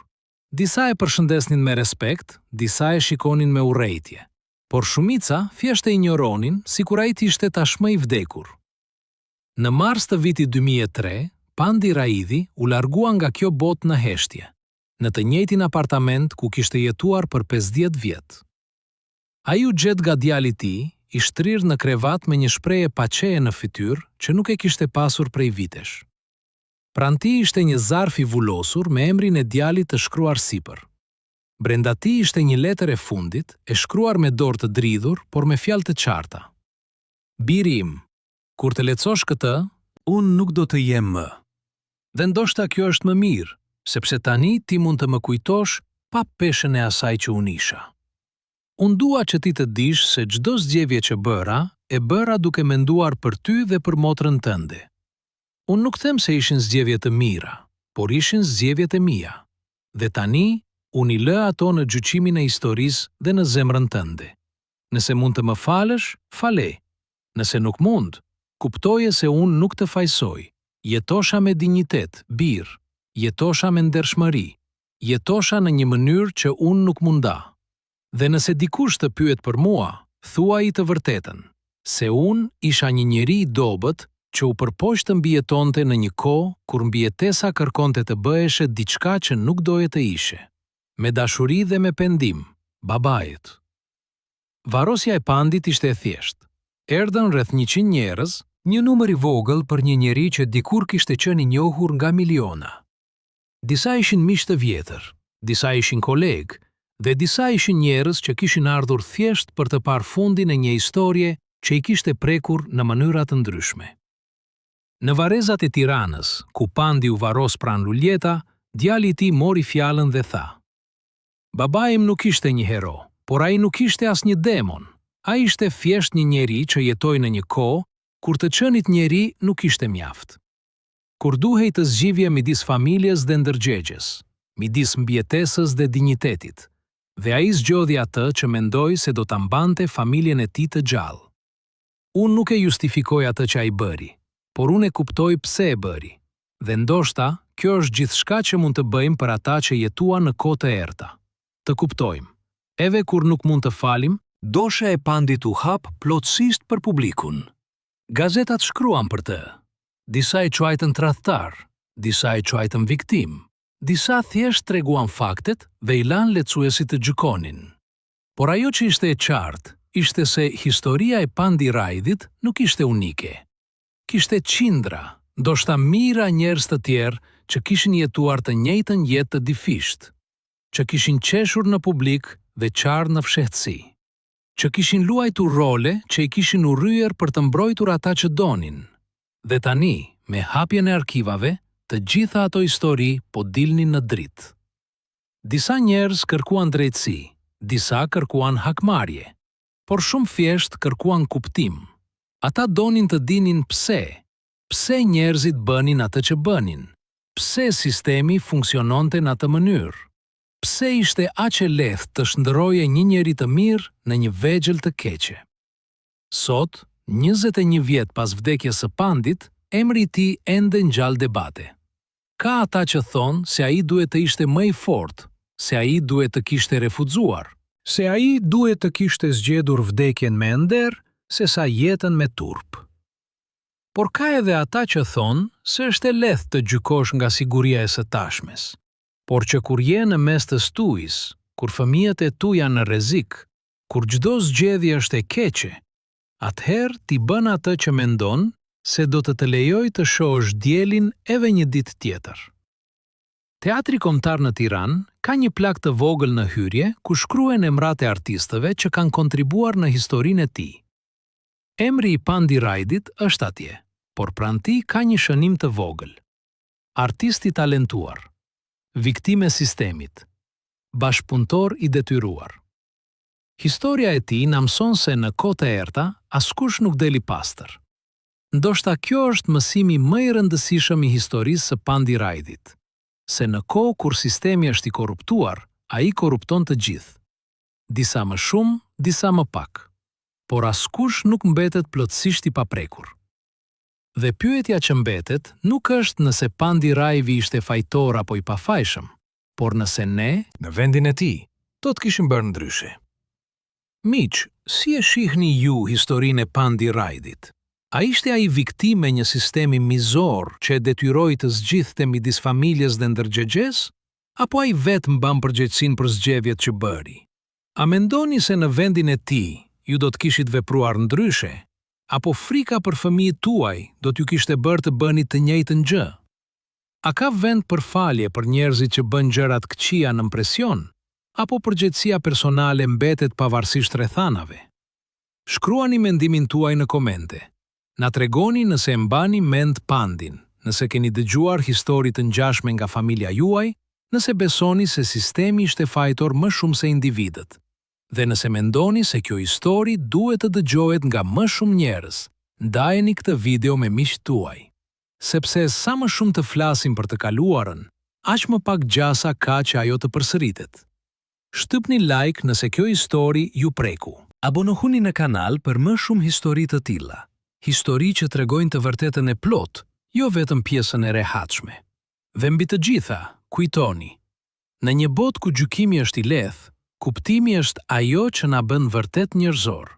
Disa e përshëndesnin me respekt, disa e shikonin me urrejtje, por shumica thjesht e injoronin sikur ai ishte tashmë i vdekur. Në mars të vitit 2003, Pandi Raidi u largua nga kjo botë në heshtje, në të njëjtin apartament ku kishte jetuar për 50 vjet. Ai u gjet nga djali i tij, i shtrirë në krevat me një shprehje paqeje në fytyrë që nuk e kishte pasur prej vitesh. Pranë tij ishte një zarf i vulosur me emrin e djalit të shkruar sipër. Brenda tij ishte një letër e fundit, e shkruar me dorë të dridhur, por me fjalë të qarta. "Biri im, kur të lexosh këtë, Unë nuk do të jem më. Dhe ndoshta kjo është më mirë, sepse tani ti mund të më kujtosh pa peshën e asaj që unë isha. Unë dua që ti të dish se çdo zgjedhje që e bëra duke menduar për ty dhe për motrën tënde. Unë nuk them se ishin zgjedhje të mira, por ishin zgjedhjet e mia. Dhe tani, unë i lë ato në gjyqimin e historisë dhe në zemrën tënde. Nëse mund të më falësh, fale. Nëse nuk mund, kuptoje se unë nuk të fajsoj. Jetosha me dinjitet, birë. Jetosha me ndershmëri. Jetosha në një mënyrë që unë nuk munda. Dhe nëse dikush të pyet për mua, thuaj të vërtetën, se unë isha një njeri i dobët që u përpoq të mbijetonte në një kohë kur mbijetesa kërkonte të bëheshe diçka që nuk doje të ishe. Me dashuri dhe me pendim, babait." Varrosja e Pandit ishte e thjeshtë. Erdhën rreth 100 njerëz, një numër i vogël për një njeri që dikur kishte qenë i njohur nga miliona. Disa ishin miq të vjetër, disa ishin kolegë, dhe disa ishin njerëz që kishin ardhur thjesht për të parë fundin e një historie që i kishte prekur në mënyra të ndryshme. Në varrezat e Tiranës, ku Pandi u varros pranë Luljeta, djali i tij mori fjalën dhe tha: "Babai im nuk ishte një hero, por ai nuk ishte as një demon. Ai ishte thjesht një njeri që jetoi në një kohë kur të qenit njeri nuk ishte mjaft. Kur duhej të zgjidhje midis familjes dhe ndërgjegjes, midis mbijetesës dhe dinjitetit, dhe ai zgjodhi atë që mendoi se do ta mbante familjen e tij të gjallë. Unë nuk e justifikoj atë që ai bëri, por unë e kuptoj pse e bëri. Dhe ndoshta, kjo është gjithçka që mund të bëjmë për ata që jetuan në kohë të errta. Të kuptojmë. Edhe kur nuk mund të falim, dosha e Pandit u hap plotësisht për publikun. Gazetat shkruan për të. Disa i quajtën tradhtar, disa i quajtën viktim, disa thjesht treguan faktet dhe i lanë lecuesit të gjykonin. Por ajo që ishte e qartë, ishte se historia e Pandi Rajdit nuk ishte unike. Kishte qindra, ndoshta mijëra njerëz të tjerë që kishin jetuar të njëjtën jetë të difisht, që kishin qeshur në publik dhe qarë në fshehtësi, që kishin luajtur role që i kishin urryer për të mbrojtur ata që donin. Dhe tani, me hapjen e arkivave, të gjitha ato histori po dilnin në dritë. Disa njerëz kërkuan drejtësi, disa kërkuan hakmarrje, por shumë thjesht kërkuan kuptim. Ata donin të dinin pse njerëzit bënin atë që bënin, pse sistemi funksiononte në atë mënyrë, pse ishte aq e lehtë të shndërroje një njeri të mirë në një vegjël të keqe. Sot, 21 vjet pas vdekjes së Pandit, emri i tij ende ngjall debate. Ka ata që thonë se ai duhet të ishte më i fortë, se ai duhet të kishte refuzuar, Se ai duhet të kishte zgjedhur vdekjen me ender, sesa jetën me turp. Por ka edhe ata që thonë se është e lehtë të gjykosh nga siguria e së tashmes, por që kur je në mes të stujis, kur fëmijët e tu janë në rrezik, kur çdo zgjedhje është e keqe, atëherë ti bën atë që mendon se do të lejoj të shohësh dielin edhe një ditë tjetër. Teatri Kombëtar në Tiranë ka një plak të vogël në hyrje ku shkruhen emrat e artistëve që kanë kontribuar në historinë e tij. Emri i Pandi Rajdit është atje, por pranë tij ka një shënim të vogël. Artist i talentuar, viktim e sistemit, bashkëpunëtor i detyruar. Historia e tij na mëson se në kohë të errta askush nuk deli pastër. Ndoshta kjo është mësimi më i rëndësishëm i historisë së Pandi Rajdit, se në kohë kur sistemi është i korruptuar, ai korrupton të gjithë. Disa më shumë, disa më pak, por askush nuk mbetet plotësisht i paprekur. Dhe pyetja që mbetet nuk është nëse Pandi Rajvi ishte fajtor apo i pafajshëm, por nëse ne, në vendin e tij, do të kishim bërë ndryshe. Miq, si e shihni ju historinë e Pandi Rajdit? A ishte ai viktim e një sistemi mizor që e detyroi të zgjidhte midis familjes dhe ndërgjegjes, apo ai vetë mban përgjegjësinë për zgjedhjet që bëri? A mendoni se në vendin e tij ju do të kishit vepruar ndryshe, apo frika për fëmijët tuaj do t'ju kishte bërë të bëni të njëjtën gjë? A ka vend për falje për njerëzit që bën gjërat këqija në presion, apo përgjegjësia personale mbetet pavarësisht rrethanave? Shkruani mendimin tuaj në komente. Na tregoni nëse e mbani mend Pandin, nëse keni dëgjuar histori të ngjashme nga familja juaj, nëse besoni se sistemi ishte fajtor më shumë se individët, dhe nëse mendoni se kjo histori duhet të dëgjohet nga më shumë njerëz. Ndajeni këtë video me miqtë tuaj, sepse sa më shumë të flasim për të kaluarën, aq më pak gjasa ka që ajo të përsëritet. Shtypni like nëse kjo histori ju preku. Abonohuni në kanal për më shumë histori të tilla. Histori që tregojnë të vërtetën e plot, jo vetëm pjesën e rehatshme. Dhe mbi të gjitha, kujtoni, në një botë ku gjykimi është i lehtë, kuptimi është ajo që na bën vërtet njerëzor.